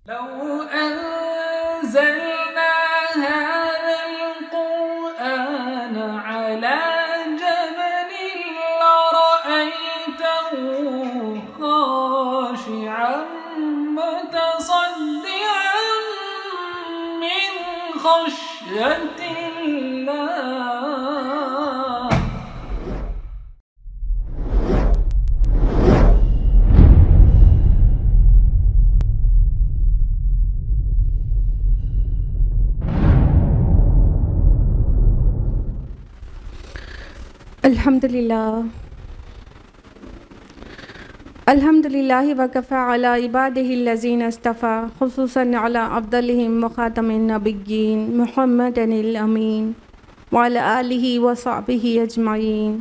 لو أنزلنا هذا القرآن على جبل لرأيته خاشعا متصدعا من خشية الله. الحمدللہ وکفى علی عبادہ الذین اصطفى خصوصا علی افضلہم وخاتم النبیین محمد الامین وعلی آلہ وصحبہ اجمعین.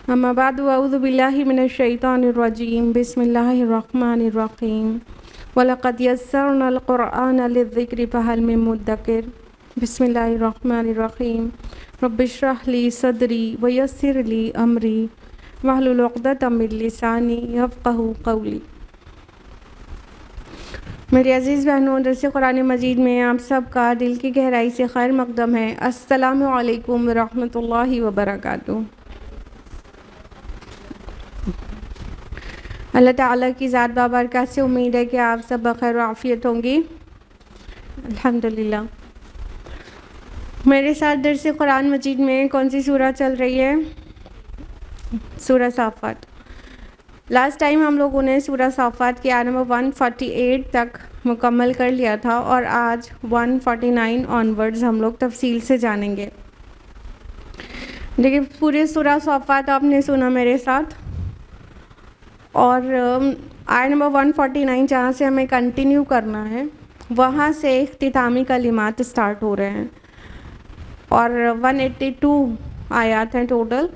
اما بعد اعوذ باللہ من الشیطان الرجیم. بسم اللہ الرحمن الرحیم. وَلَقَدْ يَسَّرْنَا الْقُرْآنَ لِلذِّكْرِ فَهَلْ مِن مُدَّكِرٍ. بسم اللہ الرحمن الرحیم. رب اشرح لی صدری ویسر لی امری واحلل عقدۃ من لسانی یفقہوا قولی. میرے عزیز بہنوں، درس قرآن مجید میں آپ سب کا دل کی گہرائی سے خیر مقدم ہے. السلام علیکم ورحمۃ اللہ وبرکاتہ. اللہ تعالیٰ کی ذات بابرکات سے امید ہے کہ آپ سب بخیر و عافیت ہوں گی. الحمدللہ. میرے ساتھ درس قرآن مجید میں کون سی سورہ چل رہی ہے؟ سورہ صافات. لاسٹ ٹائم ہم لوگوں نے سورہ صافات کی آیت نمبر 148 تک مکمل کر لیا تھا اور آج 149 آنورڈز ہم لوگ تفصیل سے جانیں گے. لیکن پورے سورہ صافات آپ نے سنا میرے ساتھ، اور آیت نمبر 149 جہاں سے ہمیں کنٹینیو کرنا ہے وہاں سے اختتامی کلمات سٹارٹ ہو رہے ہیں، اور 182 آیات ہیں ٹوٹل،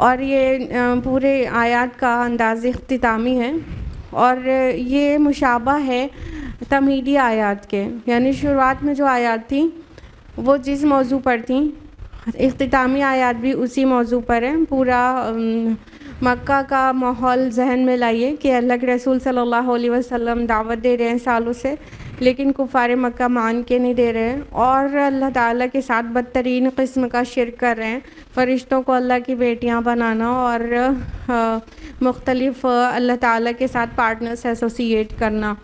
اور یہ پورے آیات کا انداز اختتامی ہے، اور یہ مشابہ ہے تمہیدی آیات کے. یعنی شروعات میں جو آیات تھیں وہ جس موضوع پر تھیں، اختتامی آیات بھی اسی موضوع پر ہیں. پورا مکہ کا ماحول ذہن میں لائیے کہ اللہ کے رسول صلی اللہ علیہ وسلم دعوت دے رہے ہیں سالوں سے، لیکن کفار مکہ مان کے نہیں دے رہے ہیں، اور اللہ تعالیٰ کے ساتھ بدترین قسم کا شرک کر رہے ہیں. فرشتوں کو اللہ کی بیٹیاں بنانا اور مختلف اللہ تعالیٰ کے ساتھ پارٹنرز ایسوسیٹ کرنا.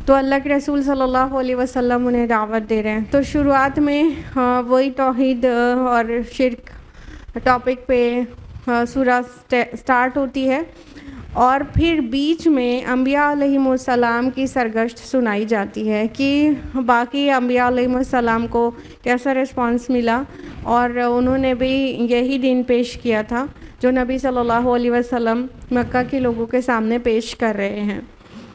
تو اللہ کے رسول صلی اللہ علیہ وسلم انہیں دعوت دے رہے ہیں. تو شروعات میں وہی توحید اور شرک ٹاپک پہ سورہ سٹارٹ ہوتی ہے، اور پھر بیچ میں انبیاء علیہم السلام کی سرگشت سنائی جاتی ہے کہ باقی انبیاء علیہم السلام کو کیسا رسپانس ملا، اور انہوں نے بھی یہی دین پیش کیا تھا جو نبی صلی اللہ علیہ وسلم مکہ کے لوگوں کے سامنے پیش کر رہے ہیں.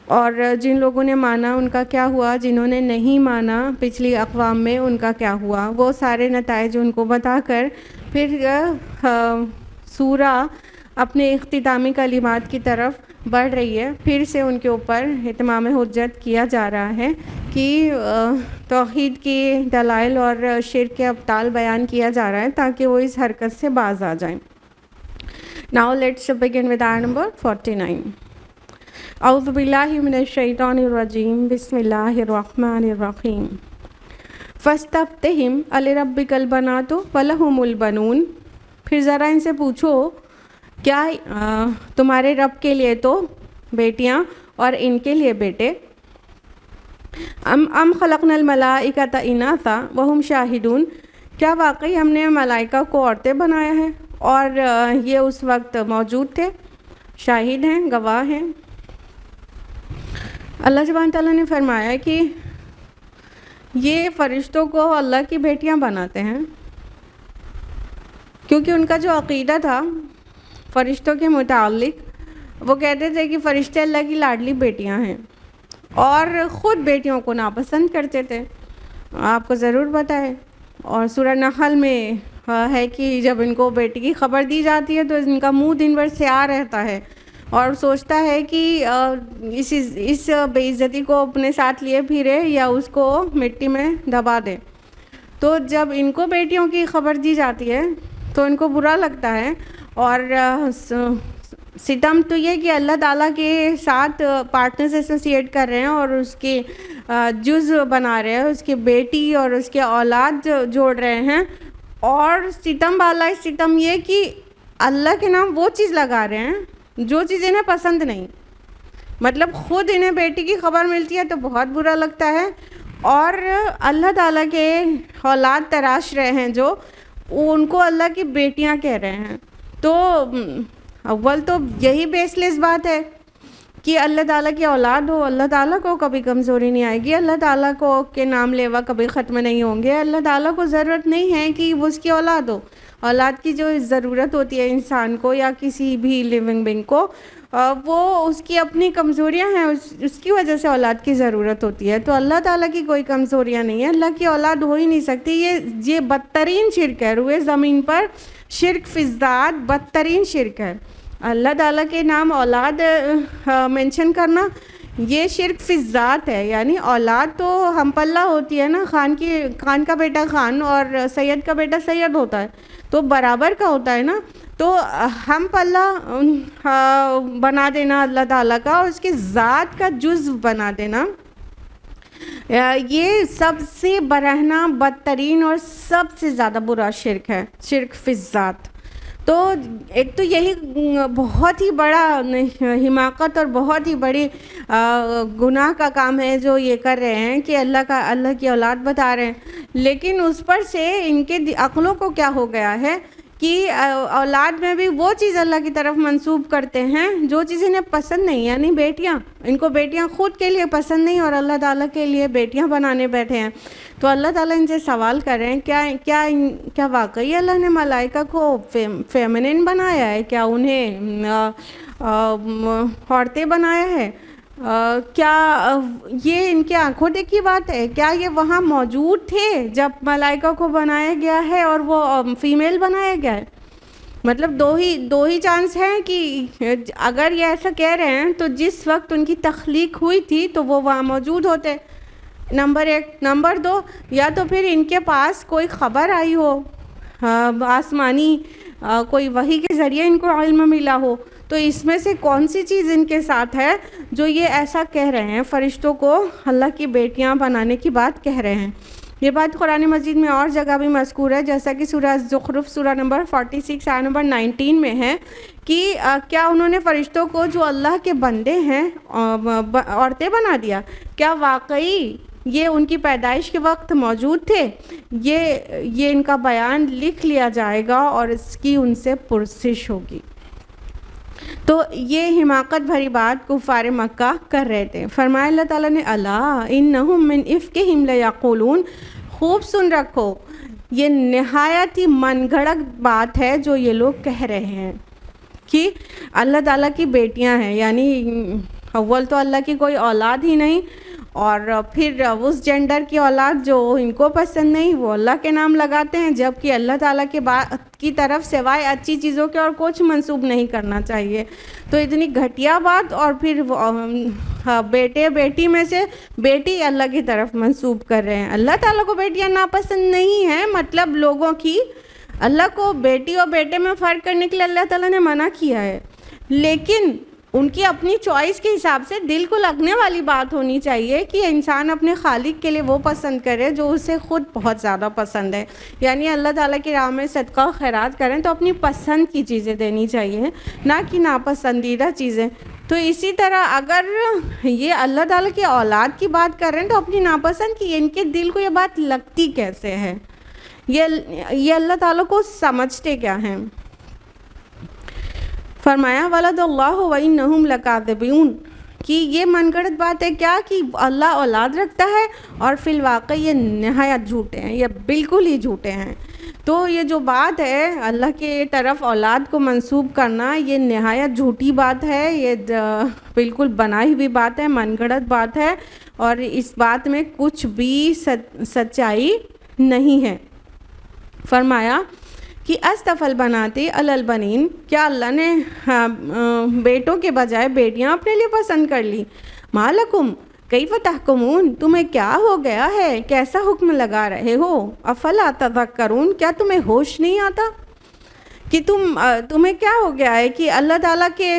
اور جن لوگوں نے مانا ان کا کیا ہوا، جنہوں نے نہیں مانا پچھلی اقوام میں ان کا کیا ہوا، وہ سارے نتائج ان کو بتا کر پھر سورہ اپنے اختتامی کلمات کی طرف بڑھ رہی ہے. پھر سے ان کے اوپر اتمام حجت کیا جا رہا ہے کہ توحید کی دلائل اور شرک کے ابطال بیان کیا جا رہا ہے تاکہ وہ اس حرکت سے باز آ جائیں. Now let's begin with ayah number 49. اعوذ باللہ من الشیطان الرجیم. بسم اللہ الرحمن الرحیم. فاستفتہم الربک البنات ولہم البنون. پھر ذرا ان سے پوچھو کیا تمہارے رب کے لیے تو بیٹیاں اور ان کے لیے بیٹے. ام خلقنا الملائکۃ اناثا وہم شاہدون. کیا واقعی ہم نے ملائکہ کو عورتیں بنایا ہے اور یہ اس وقت موجود تھے، شاہد ہیں، گواہ ہیں. اللہ سبحانہ تعالیٰ نے فرمایا کہ یہ فرشتوں کو اللہ کی بیٹیاں بناتے ہیں، کیونکہ ان کا جو عقیدہ تھا فرشتوں کے متعلق، وہ کہتے تھے کہ فرشتے اللہ کی لاڈلی بیٹیاں ہیں، اور خود بیٹیوں کو ناپسند کرتے تھے. آپ کو ضرور پتہ ہے. اور سورہ نحل میں ہے کہ جب ان کو بیٹی کی خبر دی جاتی ہے تو ان کا منہ دن بھر سیاہ رہتا ہے اور سوچتا ہے کہ اس بے عزتی کو اپنے ساتھ لیے پھرے یا اس کو مٹی میں دبا دے. تو جب ان کو بیٹیوں کی خبر دی جاتی ہے تو ان کو برا لگتا ہے، اور ستم تو یہ کہ اللہ تعالیٰ کے ساتھ پارٹنرز ایسوسیٹ کر رہے ہیں اور اس کے جز بنا رہے ہیں، اس کی بیٹی اور اس کے اولاد جوڑ رہے ہیں. اور ستم والا ستم یہ کہ اللہ کے نام وہ چیز لگا رہے ہیں جو چیز انہیں پسند نہیں. مطلب خود انہیں بیٹی کی خبر ملتی ہے تو بہت برا لگتا ہے، اور اللہ تعالیٰ کے اولاد تراش رہے ہیں جو ان کو اللہ کی بیٹیاں کہہ رہے ہیں. تو اول تو یہی بیس لیس بات ہے کہ اللہ تعالیٰ کی اولاد ہو، اللہ تعالیٰ کو کبھی کمزوری نہیں آئے گی، اللہ تعالیٰ کو کے نام لیوا کبھی ختم نہیں ہوں گے. اللہ تعالیٰ کو ضرورت نہیں ہے کہ وہ اس کی اولاد ہو. اولاد کی جو ضرورت ہوتی ہے انسان کو یا کسی بھی لیونگ بینگ کو، وہ اس کی اپنی کمزوریاں ہیں، اس کی وجہ سے اولاد کی ضرورت ہوتی ہے. تو اللہ تعالیٰ کی کوئی کمزوریاں نہیں ہیں، اللہ کی اولاد ہو ہی نہیں سکتی. یہ بدترین شرک ہے روئے زمین پر. شرک فی الذات بدترین شرک ہے. اللہ تعالیٰ کے نام اولاد مینشن کرنا یہ شرک فی الذات ہے. یعنی اولاد تو ہم پلہ ہوتی ہے نا، خان کا بیٹا خان اور سید کا بیٹا سید ہوتا ہے تو برابر کا ہوتا ہے نا. تو ہم پلہ بنا دینا اللہ تعالیٰ کا اور اس کی ذات کا جزو بنا دینا، یہ سب سے برہنہ بدترین اور سب سے زیادہ برا شرک ہے، شرک فی الذات. تو ایک تو یہی بہت ہی بڑا حماقت اور بہت ہی بڑی گناہ کا کام ہے جو یہ کر رہے ہیں کہ اللہ کی اولاد بتا رہے ہیں. لیکن اس پر سے ان کے عقلوں کو کیا ہو گیا ہے کہ اولاد میں بھی وہ چیز اللہ کی طرف منسوب کرتے ہیں جو چیز انہیں پسند نہیں. یعنی بیٹیاں، ان کو بیٹیاں خود کے لیے پسند نہیں اور اللہ تعالیٰ کے لیے بیٹیاں بنانے بیٹھے ہیں. تو اللہ تعالیٰ ان سے سوال کر رہے ہیں کیا واقعی اللہ نے ملائکہ کو فیمنن بنایا ہے؟ کیا انہیں عورتیں بنایا ہے؟ کیا یہ ان کے آنکھوں دیکھی بات ہے؟ کیا یہ وہاں موجود تھے جب ملائکہ کو بنایا گیا ہے اور وہ فیمیل بنایا گیا ہے؟ مطلب دو ہی چانس ہیں کہ اگر یہ ایسا کہہ رہے ہیں تو جس وقت ان کی تخلیق ہوئی تھی تو وہ وہاں موجود ہوتے، نمبر 1. نمبر 2، یا تو پھر ان کے پاس کوئی خبر آئی ہو آسمانی، کوئی وحی کے ذریعے ان کو علم ملا ہو. تو اس میں سے کون سی چیز ان کے ساتھ ہے جو یہ ایسا کہہ رہے ہیں، فرشتوں کو اللہ کی بیٹیاں بنانے کی بات کہہ رہے ہیں. یہ بات قرآن مجید میں اور جگہ بھی مذکور ہے، جیسا کہ سورہ زخرف سورہ نمبر 46 آیت نمبر 19 میں ہے کہ کیا انہوں نے فرشتوں کو جو اللہ کے بندے ہیں عورتیں بنا دیا؟ کیا واقعی یہ ان کی پیدائش کے وقت موجود تھے؟ یہ ان کا بیان لکھ لیا جائے گا اور اس کی ان سے پرسش ہوگی. تو یہ حماقت بھری بات کفار مکہ کر رہے تھے. فرمایا اللہ تعالیٰ نے الا انہم من افکہم لیقولون، خوب سن رکھو، یہ نہایت ہی من گھڑت بات ہے جو یہ لوگ کہہ رہے ہیں کہ اللہ تعالیٰ کی بیٹیاں ہیں. یعنی اول تو اللہ کی کوئی اولاد ہی نہیں، اور پھر اس جینڈر کی اولاد جو ان کو پسند نہیں وہ اللہ کے نام لگاتے ہیں، جبکہ اللہ تعالیٰ کے کی طرف سوائے اچھی چیزوں کے اور کچھ منسوب نہیں کرنا چاہیے. تو اتنی گھٹیا بات، اور پھر بیٹے بیٹی میں سے بیٹی اللہ کی طرف منسوب کر رہے ہیں. اللہ تعالیٰ کو بیٹیاں ناپسند نہیں ہیں، مطلب لوگوں کی اللہ کو بیٹی اور بیٹے میں فرق کرنے کے لیے اللہ تعالیٰ نے منع کیا ہے، لیکن ان کی اپنی چوائس کے حساب سے دل کو لگنے والی بات ہونی چاہیے کہ انسان اپنے خالق کے لیے وہ پسند کرے جو اسے خود بہت زیادہ پسند ہے. یعنی اللہ تعالیٰ کی راہ میں صدقہ و خیرات کریں تو اپنی پسند کی چیزیں دینی چاہیے، نہ کہ ناپسندیدہ چیزیں. تو اسی طرح اگر یہ اللہ تعالیٰ کی اولاد کی بات کر رہے ہیں تو اپنی ناپسند کی، ان کے دل کو یہ بات لگتی کیسے ہے؟ یہ اللہ تعالیٰ کو سمجھتے کیا ہیں؟ فرمایا ولد اللہ وانہم لکاذبون، کہ یہ من گھڑت بات ہے کیا کہ اللہ اولاد رکھتا ہے، اور فی الواقع یہ نہایت جھوٹے ہیں، یہ بالکل ہی جھوٹے ہیں. تو یہ جو بات ہے اللہ کے طرف اولاد کو منسوب کرنا، یہ نہایت جھوٹی بات ہے، یہ بالکل بنائی ہوئی بات ہے، من گھڑت بات ہے، اور اس بات میں کچھ بھی سچائی نہیں ہے. فرمایا کہ استفل بناتے البنین، کیا اللہ نے بیٹوں کے بجائے بیٹیاں اپنے لیے پسند کر لی؟ مالکم کیف تحکمون، تمہیں کیا ہو گیا ہے، کیسا حکم لگا رہے ہو؟ افلا تذکرون، کیا تمہیں ہوش نہیں آتا؟ کہ تمہیں کیا ہو گیا ہے کہ اللہ تعالیٰ کے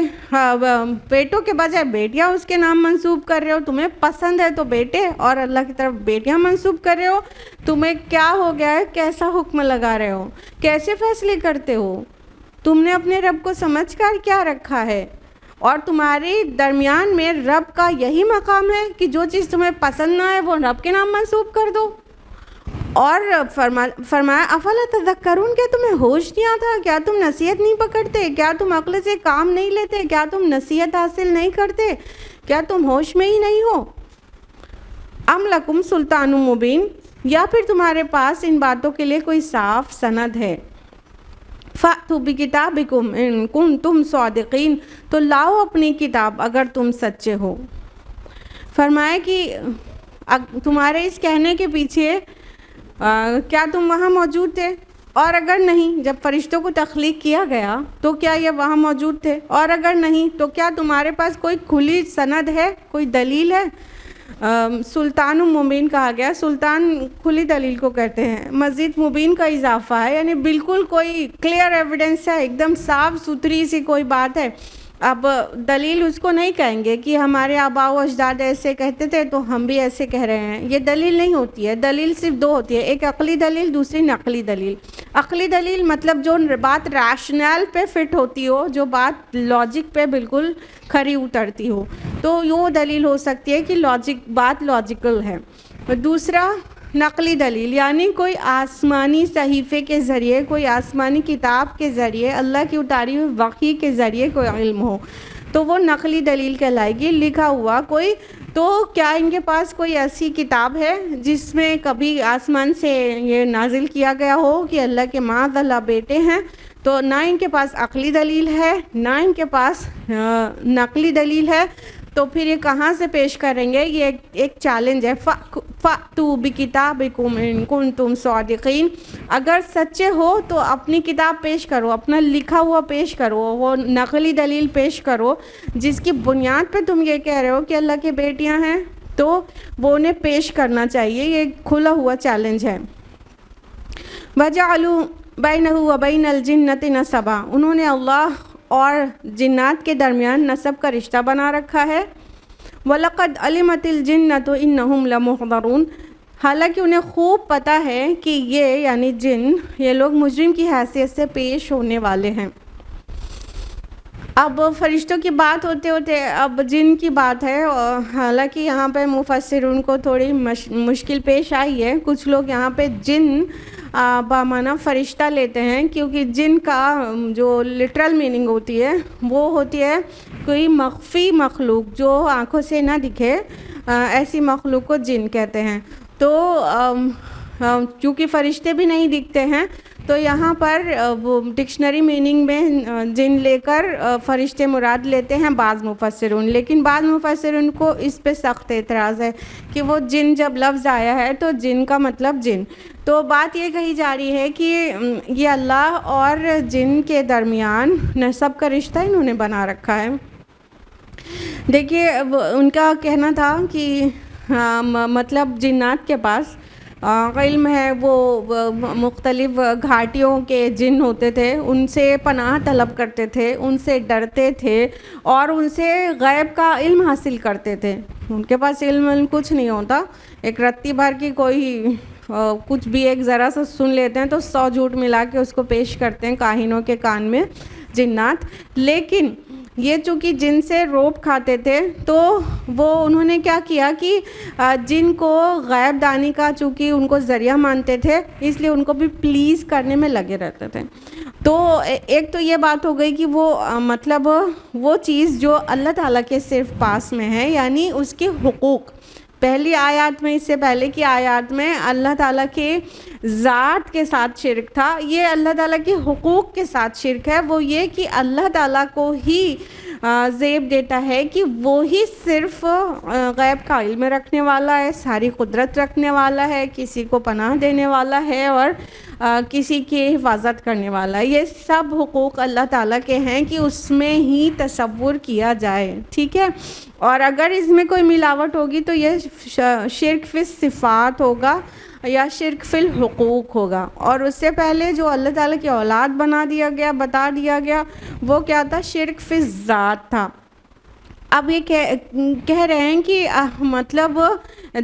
بیٹوں کے بجائے بیٹیاں اس کے نام منسوب کر رہے ہو. تمہیں پسند ہے تو بیٹے اور اللہ کی طرف بیٹیاں منسوب کر رہے ہو. تمہیں کیا ہو گیا ہے؟ کیسا حکم لگا رہے ہو؟ کیسے فیصلے کرتے ہو؟ تم نے اپنے رب کو سمجھ کر کیا رکھا ہے؟ اور تمہارے درمیان میں رب کا یہی مقام ہے کہ جو چیز تمہیں پسند نہ ہے وہ رب کے نام منسوب کر دو. اور فرمایا افلا تذکرون، کیا تمہیں ہوش نہیں آتا؟ کیا تم نصیحت نہیں پکڑتے؟ کیا تم عقل سے کام نہیں لیتے؟ کیا تم نصیحت حاصل نہیں کرتے؟ کیا تم ہوش میں ہی نہیں ہو؟ ام لکم سلطان مبین، یا پھر تمہارے پاس ان باتوں کے لیے کوئی صاف سند ہے. فَأْتُوا بِكِتَابِكُمْ إِن كُنتُمْ صَادِقِينَ، تو لاؤ اپنی کتاب اگر تم سچے ہو. فرمایا کہ تمہارے اس کہنے کے پیچھے کیا تم وہاں موجود تھے؟ اور اگر نہیں، جب فرشتوں کو تخلیق کیا گیا تو کیا یہ وہاں موجود تھے؟ اور اگر نہیں تو کیا تمہارے پاس کوئی کھلی سند ہے، کوئی دلیل ہے؟ سلطان مبین کہا گیا، سلطان کھلی دلیل کو کہتے ہیں. مزید مبین کا اضافہ ہے، یعنی بالکل کوئی کلیئر ایویڈنس ہے، ایک دم صاف ستھری سی کوئی بات ہے. اب دلیل اس کو نہیں کہیں گے کہ ہمارے آباء و اجداد ایسے کہتے تھے تو ہم بھی ایسے کہہ رہے ہیں. یہ دلیل نہیں ہوتی ہے. دلیل صرف دو ہوتی ہے، ایک عقلی دلیل، دوسری نقلی دلیل. عقلی دلیل مطلب جو بات ریشنل پہ فٹ ہوتی ہو، جو بات لاجک پہ بالکل کھری اترتی ہو، تو وہ دلیل ہو سکتی ہے کہ بات لاجیکل ہے. دوسرا نقلی دلیل، یعنی کوئی آسمانی صحیفے کے ذریعے، کوئی آسمانی کتاب کے ذریعے، اللہ کی اتاری ہوئی وحی کے ذریعے کوئی علم ہو، تو وہ نقلی دلیل کہلائے گی. لکھا ہوا کوئی، تو کیا ان کے پاس کوئی ایسی کتاب ہے جس میں کبھی آسمان سے یہ نازل کیا گیا ہو کہ اللہ کے معاذ اللہ بیٹے ہیں؟ تو نہ ان کے پاس عقلی دلیل ہے، نہ ان کے پاس نقلی دلیل ہے. تو پھر یہ کہاں سے پیش کریں گے؟ یہ ایک چیلنج ہے. فَأْتُوا بِكِتَابِكُمْ إِن كُنتُمْ صَادِقِينَ، اگر سچے ہو تو اپنی کتاب پیش کرو، اپنا لکھا ہوا پیش کرو، وہ نقلی دلیل پیش کرو جس کی بنیاد پہ تم یہ کہہ رہے ہو کہ اللہ کی بیٹیاں ہیں، تو وہ انہیں پیش کرنا چاہیے. یہ کھلا ہوا چیلنج ہے. وَجَعَلُوا بَيْنَهُ وَبَيْنَ الْجِنَّةِ نَسَبًا، انہوں نے اللہ اور جنات کے درمیان نسب کا رشتہ بنا رکھا ہے. وَلَقَدْ عَلِمَتِ الْجِنَّةُ إِنَّهُمْ لَمُحْضَرُونَ، حالانکہ انہیں خوب پتہ ہے کہ یہ یعنی جن، یہ لوگ مجرم کی حیثیت سے پیش ہونے والے ہیں. اب فرشتوں کی بات ہوتے ہوتے اب جن کی بات ہے. حالانکہ یہاں پہ مفسرین کو تھوڑی مشکل پیش آئی ہے. کچھ لوگ یہاں پہ جن بامعنی فرشتہ لیتے ہیں، کیونکہ جن کا جو لٹرل میننگ ہوتی ہے وہ ہوتی ہے کوئی مخفی مخلوق جو آنکھوں سے نہ دکھے، ایسی مخلوق کو جن کہتے ہیں. تو چونکہ فرشتے بھی نہیں دکھتے ہیں تو یہاں پر وہ ڈکشنری میننگ میں جن لے کر فرشتے مراد لیتے ہیں بعض مفسرون. لیکن بعض مفسرون کو اس پہ سخت اعتراض ہے کہ وہ جن جب لفظ آیا ہے تو جن کا مطلب جن. تو بات یہ کہی جا رہی ہے کہ یہ اللہ اور جن کے درمیان نسب کا رشتہ انہوں نے بنا رکھا ہے. دیکھیے ان کا کہنا تھا کہ مطلب جنات کے پاس علم ہے، وہ مختلف گھاٹیوں کے جن ہوتے تھے، ان سے پناہ طلب کرتے تھے، ان سے ڈرتے تھے اور ان سے غیب کا علم حاصل کرتے تھے. ان کے پاس علم کچھ نہیں ہوتا. ایک رتی بھر کی کوئی کچھ بھی ایک ذرا سا سن لیتے ہیں تو 100 جھوٹ ملا کے اس کو پیش کرتے ہیں کاہنوں کے کان میں جنات. لیکن یہ چونکہ جن سے روب کھاتے تھے تو وہ انہوں نے کیا کیا کہ جن کو غیب دانی کا چونکہ ان کو ذریعہ مانتے تھے، اس لیے ان کو بھی پلیز کرنے میں لگے رہتے تھے. تو ایک تو یہ بات ہو گئی کہ وہ مطلب وہ چیز جو اللہ تعالیٰ کے صرف پاس میں ہے، یعنی اس کے حقوق. پہلی آیات میں، اس سے پہلے کی آیات میں اللہ تعالیٰ کے ذات کے ساتھ شرک تھا. یہ اللہ تعالیٰ کے حقوق کے ساتھ شرک ہے. وہ یہ کہ اللہ تعالیٰ کو ہی زیب دیتا ہے کہ وہی صرف غیب کا علم رکھنے والا ہے، ساری قدرت رکھنے والا ہے، کسی کو پناہ دینے والا ہے اور کسی کی حفاظت کرنے والا ہے. یہ سب حقوق اللہ تعالیٰ کے ہیں کہ اس میں ہی تصور کیا جائے. ٹھیک ہے. اور اگر اس میں کوئی ملاوٹ ہوگی تو یہ شرک فی صفات ہوگا. یا شرک فی الحقوق ہوگا. اور اس سے پہلے جو اللہ تعالیٰ کی اولاد بتا دیا گیا وہ کیا تھا؟ شرک فی الذات تھا. اب یہ کہہ رہے ہیں کہ مطلب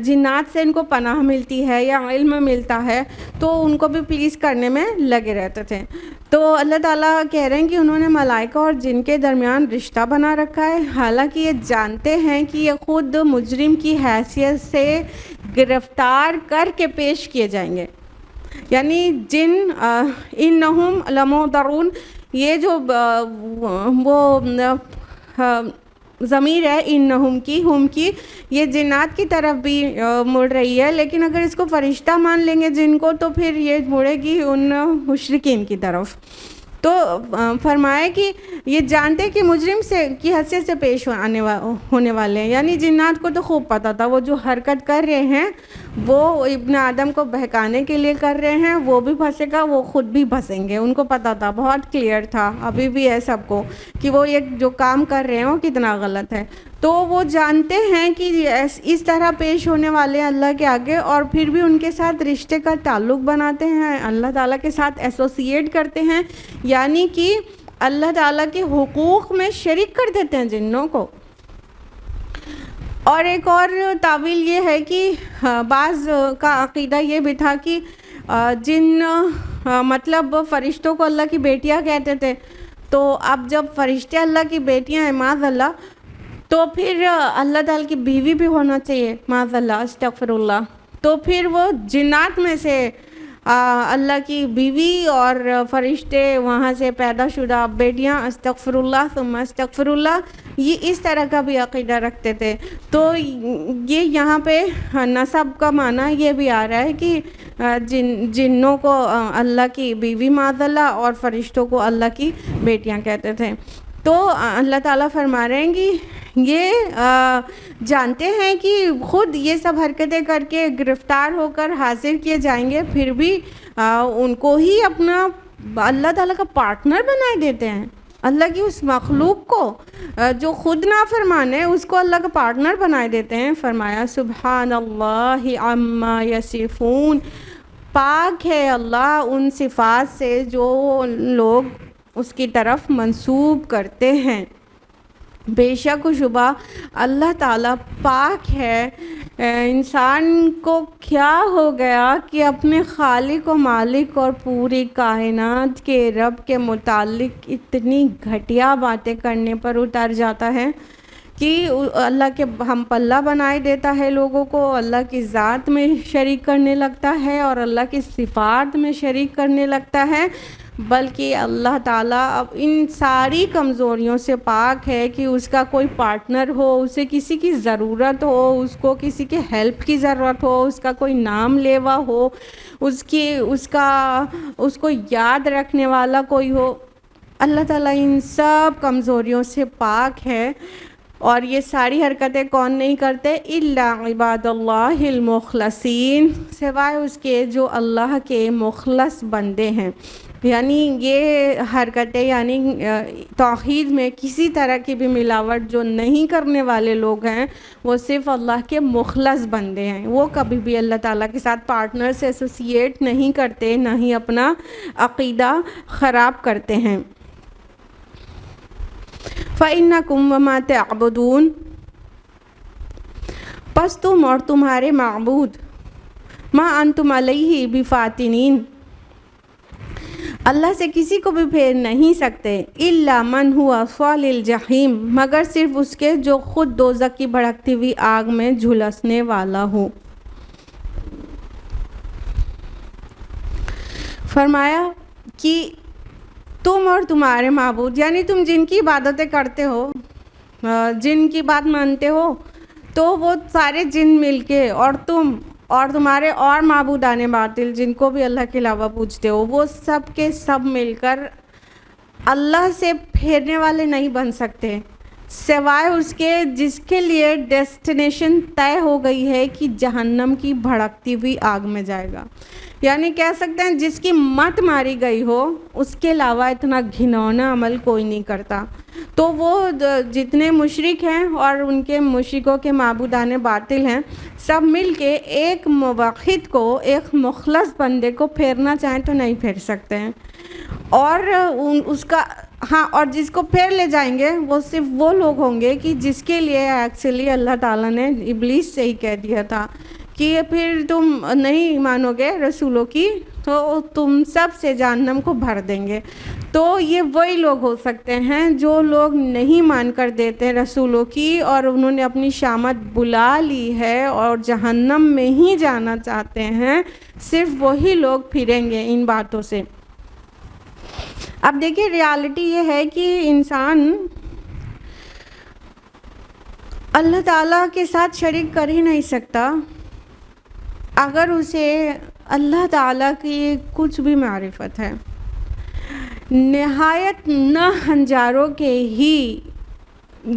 جنات سے ان کو پناہ ملتی ہے یا علم ملتا ہے تو ان کو بھی پلیز کرنے میں لگے رہتے تھے. تو اللہ تعالیٰ کہہ رہے ہیں کہ انہوں نے ملائکہ اور جن کے درمیان رشتہ بنا رکھا ہے، حالانکہ یہ جانتے ہیں کہ یہ خود مجرم کی حیثیت سے گرفتار کر کے پیش کیے جائیں گے. یعنی جن انہم لمحضرون، یہ جو وہ ضمیر ہے انہم کی، ہم کی، یہ جنات کی طرف بھی مڑ رہی ہے، لیکن اگر اس کو فرشتہ مان لیں گے جن کو تو پھر یہ مڑے گی ان مشرکین کی طرف. تو فرمایا کہ یہ جانتے کہ مجرم سے کی حیثیت سے پیش ہونے والے ہیں. یعنی جنات کو تو خوب پتہ تھا وہ جو حرکت کر رہے ہیں وہ ابن آدم کو بہکانے کے لیے کر رہے ہیں، وہ بھی پھنسے گا، وہ خود بھی پھنسیں گے. ان کو پتہ تھا، بہت کلیئر تھا، ابھی بھی ہے سب کو، کہ وہ یہ جو کام کر رہے ہیں وہ کتنا غلط ہے. تو وہ جانتے ہیں کہ اس طرح پیش ہونے والے ہیں اللہ کے آگے، اور پھر بھی ان کے ساتھ رشتے کا تعلق بناتے ہیں، اللہ تعالیٰ کے ساتھ ایسوسیٹ کرتے ہیں، یعنی کہ اللہ تعالیٰ کے حقوق میں شریک کر دیتے ہیں جنوں کو. اور ایک اور تعویل یہ ہے کہ بعض کا عقیدہ یہ بھی تھا کہ جن مطلب فرشتوں کو اللہ کی بیٹیاں کہتے تھے، تو اب جب فرشتے اللہ کی بیٹیاں ہیں معاذ اللہ، تو پھر اللہ تعالیٰ کی بیوی بھی ہونا چاہیے معاذ اللہ، استغفر اللہ. تو پھر وہ جنات میں سے اللہ کی بیوی اور فرشتے وہاں سے پیدا شدہ بیٹیاں، استغفر اللہ ثم استغفر اللہ، یہ اس طرح کا بھی عقیدہ رکھتے تھے. تو یہ یہاں پہ نسب کا معنی یہ بھی آ رہا ہے کہ جنوں کو اللہ کی بیوی معاذ اللہ اور فرشتوں کو اللہ کی بیٹیاں کہتے تھے. تو اللہ تعالیٰ فرما رہے ہیں کہ یہ جانتے ہیں کہ خود یہ سب حرکتیں کر کے گرفتار ہو کر حاضر کیے جائیں گے، پھر بھی ان کو ہی اپنا اللہ تعالیٰ کا پارٹنر بنائے دیتے ہیں. اللہ کی اس مخلوق کو جو خود نافرمان ہے اس کو اللہ کا پارٹنر بنائے دیتے ہیں. فرمایا سبحان اللہ عما یصفون، پاک ہے اللہ ان صفات سے جو لوگ اس کی طرف منسوب کرتے ہیں. بے شک و شبہ اللہ تعالیٰ پاک ہے. انسان کو کیا ہو گیا کہ اپنے خالق و مالک اور پوری کائنات کے رب کے متعلق اتنی گھٹیا باتیں کرنے پر اتر جاتا ہے کہ اللہ کے ہم پلہ بنائے دیتا ہے لوگوں کو، اللہ کی ذات میں شریک کرنے لگتا ہے اور اللہ کی صفات میں شریک کرنے لگتا ہے. بلکہ اللہ تعالیٰ اب ان ساری کمزوریوں سے پاک ہے کہ اس کا کوئی پارٹنر ہو، اسے کسی کی ضرورت ہو، اس کو کسی کے ہیلپ کی ضرورت ہو، اس کا کوئی نام لیوا ہو، اس کو یاد رکھنے والا کوئی ہو. اللہ تعالیٰ ان سب کمزوریوں سے پاک ہے. اور یہ ساری حرکتیں کون نہیں کرتے؟ الا عباد اللہ المخلصین، سوائے اس کے جو اللہ کے مخلص بندے ہیں. یعنی یہ حرکتیں یعنی توحید میں کسی طرح کی بھی ملاوٹ جو نہیں کرنے والے لوگ ہیں وہ صرف اللہ کے مخلص بندے ہیں. وہ کبھی بھی اللہ تعالیٰ کے ساتھ پارٹنر سے ایسوسیٹ نہیں کرتے، نہ ہی اپنا عقیدہ خراب کرتے ہیں. فَإِنَّكُمْ وَمَا تَعْبُدُونَ، پس تم اور تمہارے معبود، مَا أَنْتُمْ عَلَيْهِ بِفَاتِنِينَ، اللہ سے کسی کو بھی پھیر نہیں سکتے. إِلَّا مَنْ هُوَ صَالِ الْجَحِيمِ، مگر صرف اس کے جو خود دوزخ کی بھڑکتی ہوئی آگ میں جھلسنے والا ہو. فرمایا کہ تم اور تمہارے معبود، یعنی تم جن کی عبادتیں کرتے ہو، جن کی بات مانتے ہو، تو وہ سارے جن مل کے اور تم اور تمہارے اور معبودان باطل جن کو بھی اللہ کے علاوہ پوجتے ہو، وہ سب کے سب مل کر اللہ سے پھیرنے والے نہیں بن سکتے. سوائے اس کے جس کے لیے ڈیسٹینیشن طے ہو گئی ہے کہ جہنم کی بھڑکتی ہوئی آگ میں جائے گا. یعنی کہہ سکتے ہیں جس کی مت ماری گئی ہو اس کے علاوہ اتنا گھنونا عمل کوئی نہیں کرتا. تو وہ جتنے مشرک ہیں اور ان کے مشرکوں کے معبودان باطل ہیں سب مل کے ایک موحد کو، ایک مخلص بندے کو پھیرنا چاہیں تو نہیں پھیر سکتے ہیں. اور اس کا اور جس کو پھیر لے جائیں گے وہ صرف وہ لوگ ہوں گے کہ جس کے لیے ایکچولی اللہ تعالیٰ نے ابلیس سے ہی کہہ دیا تھا کہ پھر تم نہیں مانو گے رسولوں کی تو تم سب سے جہنم کو بھر دیں گے. تو یہ وہی لوگ ہو سکتے ہیں جو لوگ نہیں مان کر دیتے رسولوں کی اور انہوں نے اپنی شامت بلا لی ہے اور جہنم میں ہی جانا چاہتے ہیں، صرف وہی لوگ پھریں گے ان باتوں سے. اب دیکھیے ریالٹی یہ ہے کہ انسان اللہ تعالیٰ کے ساتھ شریک کر ہی نہیں سکتا اگر اسے اللہ تعالیٰ کی کچھ بھی معرفت ہے. نہایت نہ ہنجاروں کے ہی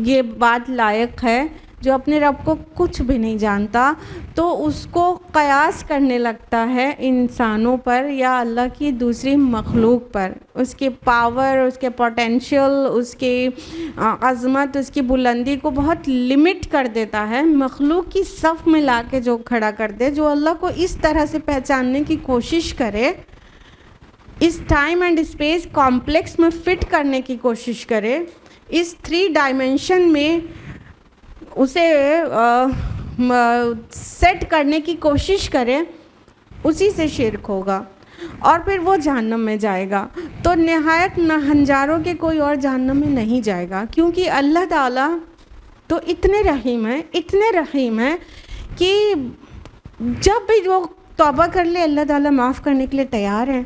یہ بات لائق ہے جو اپنے رب کو کچھ بھی نہیں جانتا تو اس کو قیاس کرنے لگتا ہے انسانوں پر یا اللہ کی دوسری مخلوق پر. اس کے پاور، اس کے پوٹینشیل، اس کی عظمت، اس کی بلندی کو بہت لمٹ کر دیتا ہے. مخلوق کی صف میں لا کے جو کھڑا کر دے، جو اللہ کو اس طرح سے پہچاننے کی کوشش کرے، اس ٹائم اینڈ اسپیس کمپلیکس میں فٹ کرنے کی کوشش کرے، اس 3 ڈائمینشن میں اسے سیٹ کرنے کی کوشش کرے، اسی سے شرک ہوگا اور پھر وہ جہنم میں جائے گا. تو نہایت نہ ہنجاروں کے کوئی اور جہنم میں نہیں جائے گا، کیونکہ اللہ تعالیٰ تو اتنے رحیم ہیں کہ جب بھی وہ توبہ کر لے اللہ تعالیٰ معاف کرنے کے لیے تیار ہیں.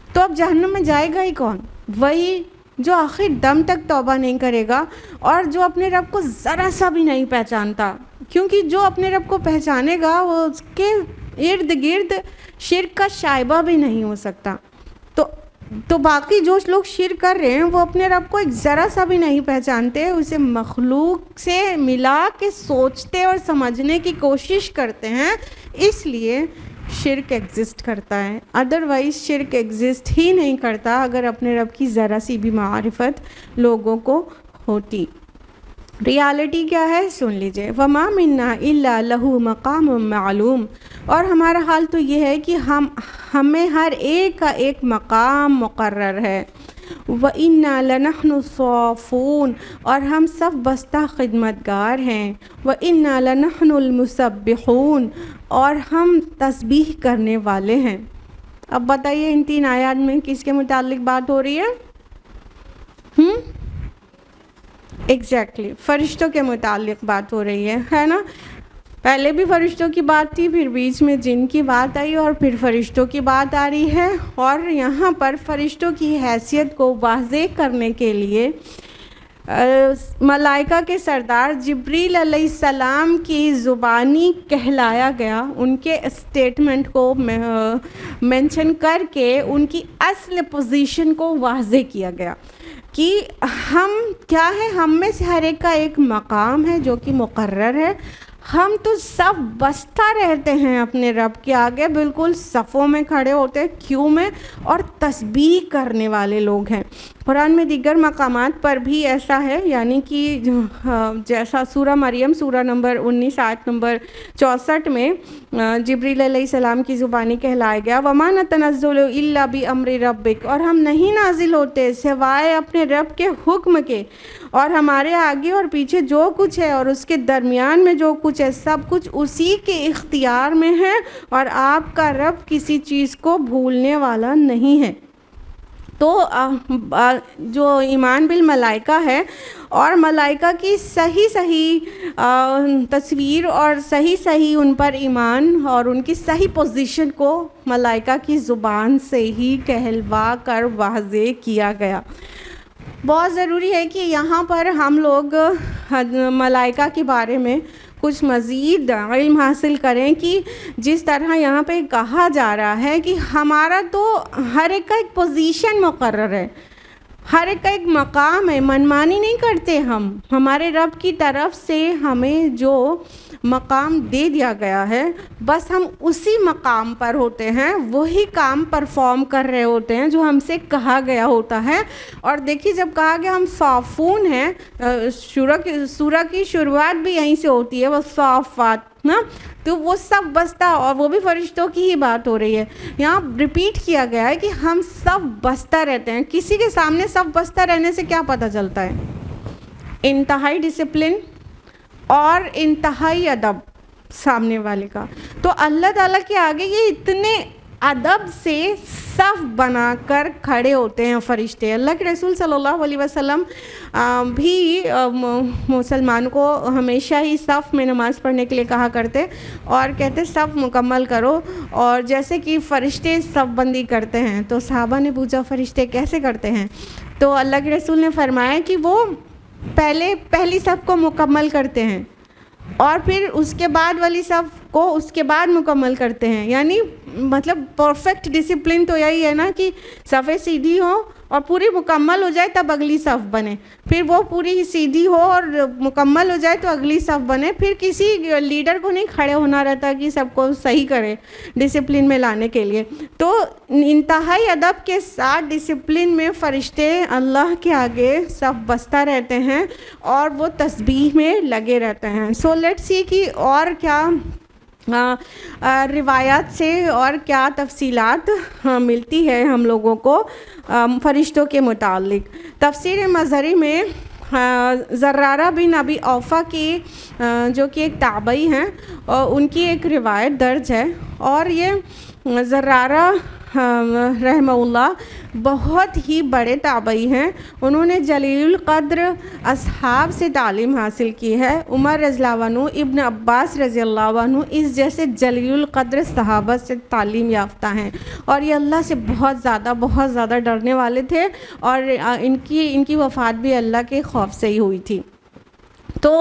تو اب جہنم میں جائے گا ہی کون؟ وہی جو آخر دم تک توبہ نہیں کرے گا اور جو اپنے رب کو ذرا سا بھی نہیں پہچانتا. کیونکہ جو اپنے رب کو پہچانے گا وہ اس کے ارد گرد شرک کا شائبہ بھی نہیں ہو سکتا. تو باقی جو لوگ شرک کر رہے ہیں وہ اپنے رب کو ایک ذرا سا بھی نہیں پہچانتے، اسے مخلوق سے ملا کے سوچتے اور سمجھنے کی کوشش کرتے ہیں، اس لیے شرک ایگزسٹ کرتا ہے. ادروائز شرک ایگزسٹ ہی نہیں کرتا اگر اپنے رب کی ذرا سی بھی معرفت لوگوں کو ہوتی. ریالٹی کیا ہے سن لیجئے. وما منا الا لہ مقام معلوم. اور ہمارا حال تو یہ ہے کہ ہمیں ہر ایک کا ایک مقام مقرر ہے. وَإِنَّا لَنَحْنُ الصَّافُونَ. اور ہم سب بستہ خدمتگار ہیں. وَإِنَّا لَنَحْنُ الْمُسَبِّحُونَ. اور ہم تسبیح کرنے والے ہیں. اب بتائیے ان 3 آیات میں کس کے متعلق بات ہو رہی ہے؟ ایگزیکٹلی فرشتوں کے متعلق بات ہو رہی ہے نا. پہلے بھی فرشتوں کی بات تھی، پھر بیچ میں جن کی بات آئی اور پھر فرشتوں کی بات آ رہی ہے. اور یہاں پر فرشتوں کی حیثیت کو واضح کرنے کے لیے ملائکہ کے سردار جبریل علیہ السلام کی زبانی کہلایا گیا، ان کے اسٹیٹمنٹ کو مینشن کر کے ان کی اصل پوزیشن کو واضح کیا گیا کہ ہم کیا ہے، ہم میں سے ہر ایک کا ایک مقام ہے جو کہ مقرر ہے. ہم تو سب بستہ رہتے ہیں اپنے رب کے آگے، بالکل صفوں میں کھڑے ہوتے ہیں، کیوں میں، اور تسبیح کرنے والے لوگ ہیں. قرآن میں دیگر مقامات پر بھی ایسا ہے، یعنی کہ جیسا سورہ مریم سورہ نمبر 19 آیت نمبر 64 میں جبریل علیہ السلام کی زبانی کہلایا گیا وَمَا نَتَنَزَّلُ إِلَّا بِأَمْرِ رَبِّكَ. اور ہم نہیں نازل ہوتے سوائے اپنے رب کے حکم کے، اور ہمارے آگے اور پیچھے جو کچھ ہے اور اس کے درمیان میں جو کچھ ہے سب کچھ اسی کے اختیار میں ہے، اور آپ کا رب کسی چیز کو بھولنے والا نہیں ہے. تو جو ایمان بالملائکہ ہے اور ملائکہ کی صحیح تصویر اور صحیح ان پر ایمان اور ان کی صحیح پوزیشن کو ملائکہ کی زبان سے ہی کہلوا کر واضح کیا گیا. بہت ضروری ہے کہ یہاں پر ہم لوگ ملائکہ کے بارے میں کچھ مزید علم حاصل کریں کہ جس طرح یہاں پہ کہا جا رہا ہے کہ ہمارا تو ہر ایک کا ایک پوزیشن مقرر ہے، ہر ایک کا ایک مقام ہے، منمانی نہیں کرتے ہم. ہمارے رب کی طرف سے ہمیں جو مقام دے دیا گیا ہے بس ہم اسی مقام پر ہوتے ہیں، وہی کام پرفارم کر رہے ہوتے ہیں جو ہم سے کہا گیا ہوتا ہے. اور دیکھیے جب کہا گیا ہم صافون ہیں، سورہ کی شروعات بھی یہیں سے ہوتی ہے، وہ صافات نا، تو وہ سب بستہ، اور وہ بھی فرشتوں کی ہی بات ہو رہی ہے. یہاں ریپیٹ کیا گیا ہے کہ ہم سب بستہ رہتے ہیں. کسی کے سامنے سب بستہ رہنے سے کیا پتہ چلتا ہے؟ انتہائی ڈسپلن اور انتہائی ادب سامنے والے کا. تو اللہ تعالیٰ کے آگے یہ اتنے ادب سے صف بنا کر کھڑے ہوتے ہیں فرشتے. اللہ کے رسول صلی اللہ علیہ وسلم بھی مسلمانوں کو ہمیشہ ہی صف میں نماز پڑھنے کے لیے کہا کرتے اور کہتے صف مکمل کرو. اور جیسے کہ فرشتے صف بندی کرتے ہیں تو صحابہ نے پوچھا فرشتے کیسے کرتے ہیں؟ تو اللہ کے رسول نے فرمایا کہ وہ پہلی صف کو مکمل کرتے ہیں اور پھر اس کے بعد والی صف کو اس کے بعد مکمل کرتے ہیں. یعنی مطلب پرفیکٹ ڈسپلن تو یہی ہے نا کہ صفیں سیدھی ہوں اور پوری مکمل ہو جائے تب اگلی صف بنے، پھر وہ پوری سیدھی ہو اور مکمل ہو جائے تو اگلی صف بنے. پھر کسی لیڈر کو نہیں کھڑے ہونا رہتا کہ سب کو صحیح کرے ڈسپلن میں لانے کے لیے. تو انتہائی ادب کے ساتھ ڈسپلن میں فرشتے اللہ کے آگے صف بستہ رہتے ہیں اور وہ تسبیح میں لگے رہتے ہیں. سو لیٹس سی کہ اور کیا روایات سے اور کیا تفصیلات ملتی ہے ہم لوگوں کو فرشتوں کے متعلق. تفسیر مظہری میں زرارہ بن ابی اوفا کی جو کہ ایک تابعی ہیں ان کی ایک روایت درج ہے. اور یہ زرارہ رحمہ اللہ بہت ہی بڑے تابعی ہیں. انہوں نے جلیل القدر اصحاب سے تعلیم حاصل کی ہے. عمر رضی اللہ عنہ، ابن عباس رضی اللہ عنہ اس جیسے جلیل القدر صحابہ سے تعلیم یافتہ ہیں اور یہ اللہ سے بہت زیادہ ڈرنے والے تھے اور ان کی وفات بھی اللہ کے خوف سے ہی ہوئی تھی. تو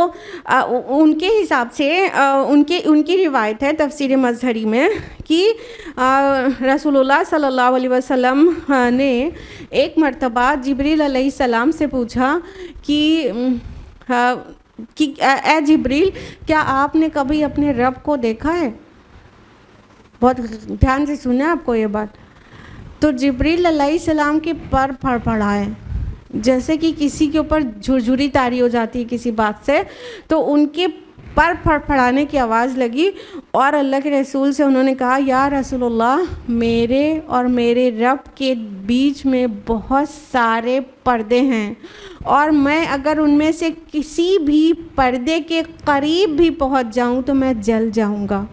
ان کے حساب سے ان کی روایت ہے تفسیر مظہری میں کہ رسول اللہ صلی اللہ علیہ وسلم نے ایک مرتبہ جبریل علیہ السلام سے پوچھا کہ اے جبریل کیا آپ نے کبھی اپنے رب کو دیکھا ہے؟ بہت دھیان سے سنیں آپ کو یہ بات. تو جبریل علیہ السلام کے پر پڑھائے جیسے کہ کسی کے اوپر جھرجھری طاری ہو جاتی ہے کسی بات سے، تو ان کے پر پھڑپھڑانے کی آواز لگی اور اللہ کے رسول سے انہوں نے کہا یا رسول اللہ میرے اور میرے رب کے بیچ میں بہت سارے پردے ہیں اور میں اگر ان میں سے کسی بھی پردے کے قریب بھی پہنچ جاؤں تو میں جل جاؤں گا.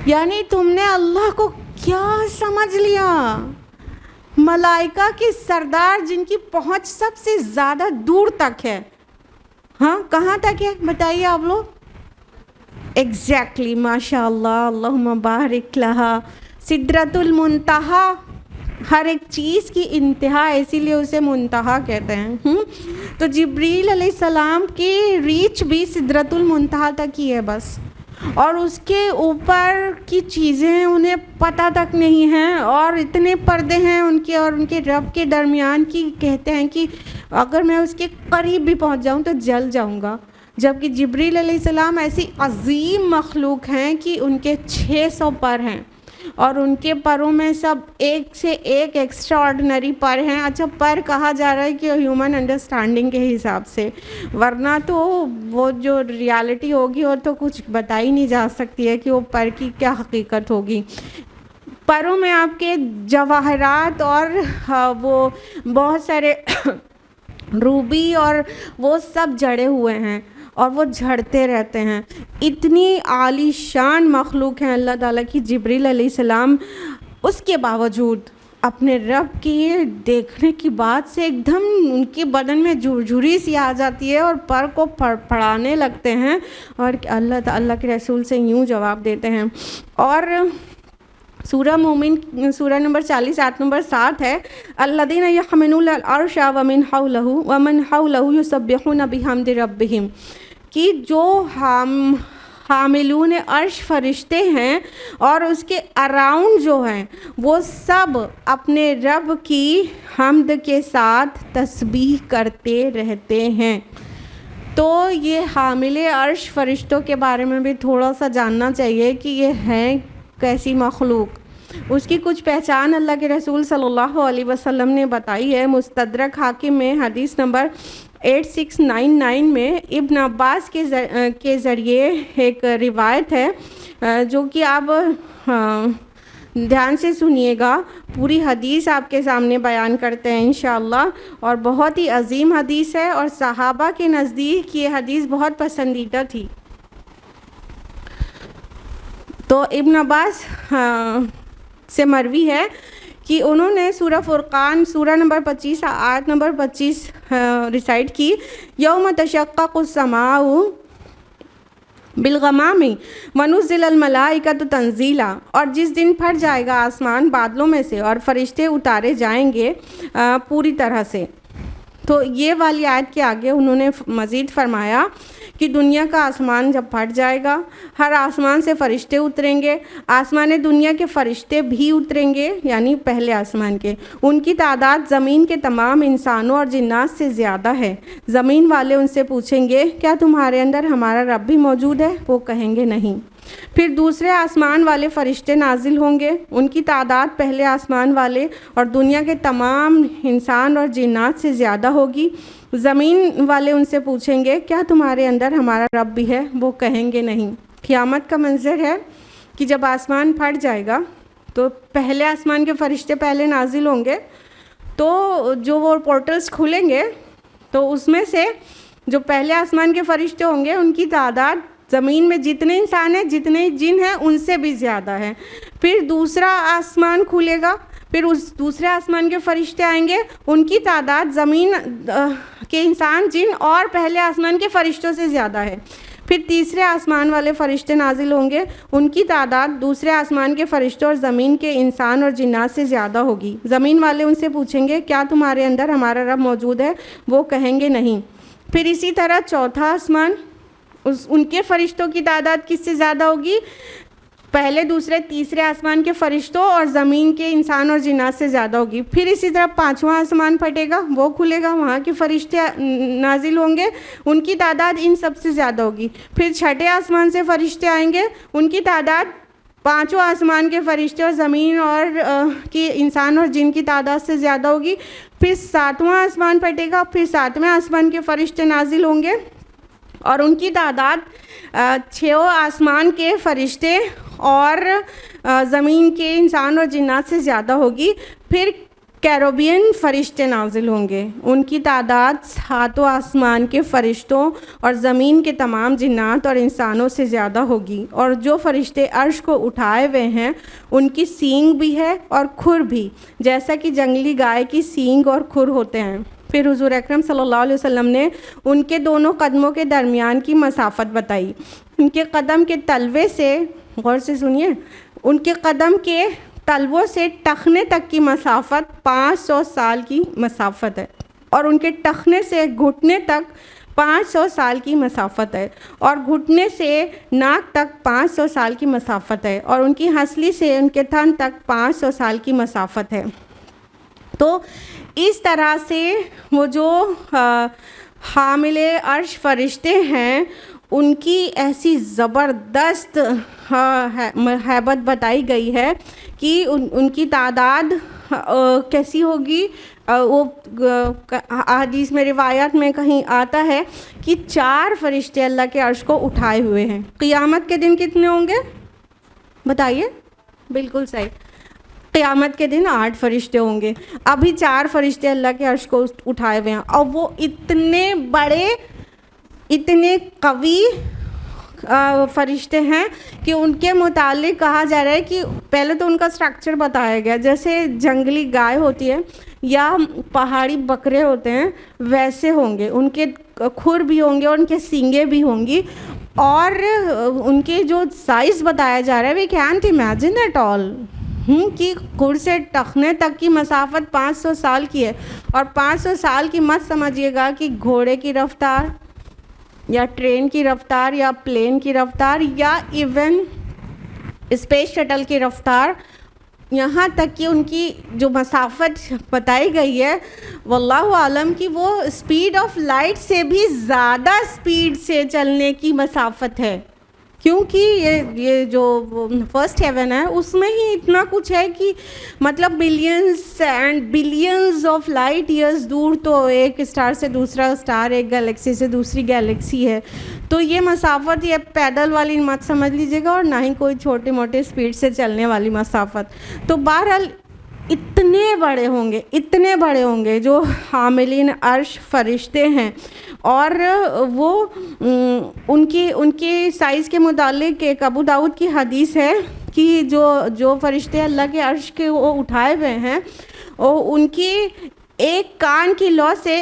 یعنی تم نے اللہ کو کیا سمجھ لیا؟ ملائکہ کے سردار جن کی پہنچ سب سے زیادہ دور تک ہے. ہاں کہاں تک ہے بتائیے آپ لوگ؟ ایگزیکٹلی ماشاء اللہ اللہم بارک لہا، سدرۃ المنتہا، ہر ایک چیز کی انتہا، اسی لیے اسے منتہا کہتے ہیں. تو جبریل علیہ السلام کی ریچ بھی سدرۃ المنتہا تک ہی ہے بس، اور اس کے اوپر کی چیزیں انہیں پتہ تک نہیں ہیں اور اتنے پردے ہیں ان کے اور ان کے رب کے درمیان کی کہتے ہیں کہ اگر میں اس کے قریب بھی پہنچ جاؤں تو جل جاؤں گا. جبکہ جبریل علیہ السلام ایسی عظیم مخلوق ہیں کہ ان کے 600 پر ہیں اور ان کے پروں میں سب ایک سے ایک ایکسٹرا آرڈنری پر ہیں. اچھا پر کہا جا رہا ہے کہ ہیومن انڈرسٹینڈنگ کے حساب سے، ورنہ تو وہ جو ریالٹی ہوگی وہ تو کچھ بتائی نہیں جا سکتی ہے کہ وہ پر کی کیا حقیقت ہوگی. پروں میں آپ کے جواہرات اور وہ بہت سارے روبی اور وہ سب جڑے ہوئے ہیں اور وہ جھڑتے رہتے ہیں. اتنی عالی شان مخلوق ہیں اللہ تعالیٰ کی جبریل علیہ السلام. اس کے باوجود اپنے رب کی دیکھنے کی بات سے ایک دم ان کے بدن میں جھرجھری سی آ جاتی ہے اور پر کو پھڑپھڑانے لگتے ہیں اور اللہ کے رسول سے یوں جواب دیتے ہیں. اور سورہ مومن سورہ نمبر 40 آیت نمبر 7 ہے الذین یحملون العرش ومن حولہ یسبحون بحمد ربہم، کہ جو ہم حاملون عرش فرشتے ہیں اور اس کے اراؤنڈ جو ہیں وہ سب اپنے رب کی حمد کے ساتھ تسبیح کرتے رہتے ہیں۔ تو یہ حامل عرش فرشتوں کے بارے میں بھی تھوڑا سا جاننا چاہیے کہ یہ ہیں کیسی مخلوق۔ اس کی کچھ پہچان اللہ کے رسول صلی اللہ علیہ وسلم نے بتائی ہے۔ مستدرک حاکم میں حدیث نمبر 8699 میں ابن عباس کے ذریعے ایک روایت ہے جو کہ آپ دھیان سے سنیے گا، پوری حدیث آپ کے سامنے بیان کرتے ہیں انشاءاللہ، اور بہت ہی عظیم حدیث ہے اور صحابہ کے نزدیک یہ حدیث بہت پسندیدہ تھی۔ تو ابن عباس سے مروی ہے کہ انہوں نے سورہ فرقان سورہ نمبر 25 آیت نمبر 25 ریسائٹ کی، یوم تشقق السماء بالغمام ونزل الملائکۃ تنزیلا، اور جس دن پھٹ جائے گا آسمان بادلوں میں سے اور فرشتے اتارے جائیں گے پوری طرح سے۔ تو یہ والی آیت کے آگے انہوں نے مزید فرمایا کہ دنیا کا آسمان جب پھٹ جائے گا، ہر آسمان سے فرشتے اتریں گے، آسمان دنیا کے فرشتے بھی اتریں گے، یعنی پہلے آسمان کے، ان کی تعداد زمین کے تمام انسانوں اور جنات سے زیادہ ہے۔ زمین والے ان سے پوچھیں گے کیا تمہارے اندر ہمارا رب بھی موجود ہے؟ وہ کہیں گے نہیں۔ پھر دوسرے آسمان والے فرشتے نازل ہوں گے، ان کی تعداد پہلے آسمان والے اور دنیا کے تمام انسان اور جنات سے زیادہ ہوگی۔ زمین والے ان سے پوچھیں گے کیا تمہارے اندر ہمارا رب بھی ہے؟ وہ کہیں گے نہیں۔ قیامت کا منظر ہے کہ جب آسمان پھٹ جائے گا تو پہلے آسمان کے فرشتے پہلے نازل ہوں گے، تو جو وہ پورٹلز کھلیں گے تو اس میں سے جو پہلے آسمان کے فرشتے ہوں گے ان کی تعداد زمین میں جتنے انسان ہیں جتنے جن ہیں ان سے بھی زیادہ ہے۔ پھر دوسرا آسمان کھلے گا، پھر اس دوسرے آسمان کے فرشتے آئیں گے، ان کی تعداد زمین کے انسان جن اور پہلے آسمان کے فرشتوں سے زیادہ ہے۔ پھر تیسرے آسمان والے فرشتے نازل ہوں گے، ان کی تعداد دوسرے آسمان کے فرشتوں اور زمین کے انسان اور جنات سے زیادہ ہوگی۔ زمین والے ان سے پوچھیں گے کیا تمہارے اندر ہمارا رب موجود ہے؟ وہ کہیں گے نہیں۔ پھر اسی طرح چوتھا آسمان، ان کے فرشتوں کی تعداد کس سے زیادہ ہوگی؟ پہلے دوسرے تیسرے آسمان کے فرشتوں اور زمین کے انسان اور جنات سے زیادہ ہوگی۔ پھر اسی طرح پانچواں آسمان پھٹے گا، وہ کھلے گا، وہاں کے فرشتے نازل ہوں گے، ان کی تعداد ان سب سے زیادہ ہوگی۔ پھر چھٹے آسمان سے فرشتے آئیں گے، ان کی تعداد پانچوں آسمان کے فرشتے اور زمین اور کی انسان اور جن کی تعداد سے زیادہ ہوگی۔ پھر ساتواں آسمان پھٹے گا، پھر ساتویں آسمان کے فرشتے نازل ہوں گے اور ان کی تعداد 6 آسمان کے فرشتے اور زمین کے انسان اور جنات سے زیادہ ہوگی۔ پھر کیروبین فرشتے نازل ہوں گے، ان کی تعداد 7 آسمان کے فرشتوں اور زمین کے تمام جنات اور انسانوں سے زیادہ ہوگی۔ اور جو فرشتے عرش کو اٹھائے ہوئے ہیں ان کی سینگ بھی ہے اور کھر بھی، جیسا کہ جنگلی گائے کی سینگ اور کھر ہوتے ہیں۔ پھر حضور اکرم صلی اللہ علیہ وسلم نے ان کے دونوں قدموں کے درمیان کی مسافت بتائی۔ ان کے قدم کے تلوے سے، غور سے سنیے، ان کے قدم کے تلووں سے ٹخنے تک کی مسافت 500 سال کی مسافت ہے، اور ان کے ٹخنے سے گھٹنے تک 500 سال کی مسافت ہے، اور گھٹنے سے ناک تک 500 سال کی مسافت ہے، اور ان کی ہنسلی سے ان کے تھن تک 500 سال کی مسافت ہے۔ تو اس طرح سے وہ جو حامل عرش فرشتے ہیں ان کی ایسی زبردست ہیبت بتائی گئی ہے کہ ان کی تعداد کیسی ہوگی۔ وہ حدیث میں روایات میں کہیں آتا ہے کہ 4 فرشتے اللہ کے عرش کو اٹھائے ہوئے ہیں۔ قیامت کے دن کتنے ہوں گے بتائیے؟ بالکل صحیح، قیامت کے دن 8 فرشتے ہوں گے۔ ابھی 4 فرشتے اللہ کے عرش کو اٹھائے ہوئے ہیں، اور وہ اتنے بڑے اتنے قوی فرشتے ہیں کہ ان کے متعلق کہا جا رہا ہے کہ پہلے تو ان کا سٹرکچر بتایا گیا، جیسے جنگلی گائے ہوتی ہے یا پہاڑی بکرے ہوتے ہیں ویسے ہوں گے، ان کے کھر بھی ہوں گے اور ان کے سینگیں بھی ہوں گی، اور ان کے جو سائز بتایا جا رہا ہے we can't imagine at all, کہ کھر سے ٹخنے تک کی مسافت 500 سال کی ہے، اور 500 سال کی مت سمجھیے گا کہ گھوڑے کی رفتار یا ٹرین کی رفتار یا پلین کی رفتار یا ایون اسپیس شٹل کی رفتار، یہاں تک کہ ان کی جو مسافت بتائی گئی ہے واللہ عالم کی وہ اسپیڈ آف لائٹ سے بھی زیادہ اسپیڈ سے چلنے کی مسافت ہے، کیونکہ یہ جو فرسٹ ہیون ہے اس میں ہی اتنا کچھ ہے کہ مطلب billions and billions of light years دور تو ایک اسٹار سے دوسرا اسٹار، ایک گیلیکسی سے دوسری گیلیکسی ہے، تو یہ مسافت یہ پیدل والی مت سمجھ لیجیے گا اور نہ ہی کوئی چھوٹے موٹے اسپیڈ سے چلنے والی مسافت. تو بہرحال اتنے بڑے ہوں گے جو حاملین عرش فرشتے ہیں، اور وہ ان کی سائز کے متعلق ایک ابو داؤد کی حدیث ہے کہ جو فرشتے اللہ کے عرش کے وہ اٹھائے ہوئے ہیں، ان کی ایک کان کی لو سے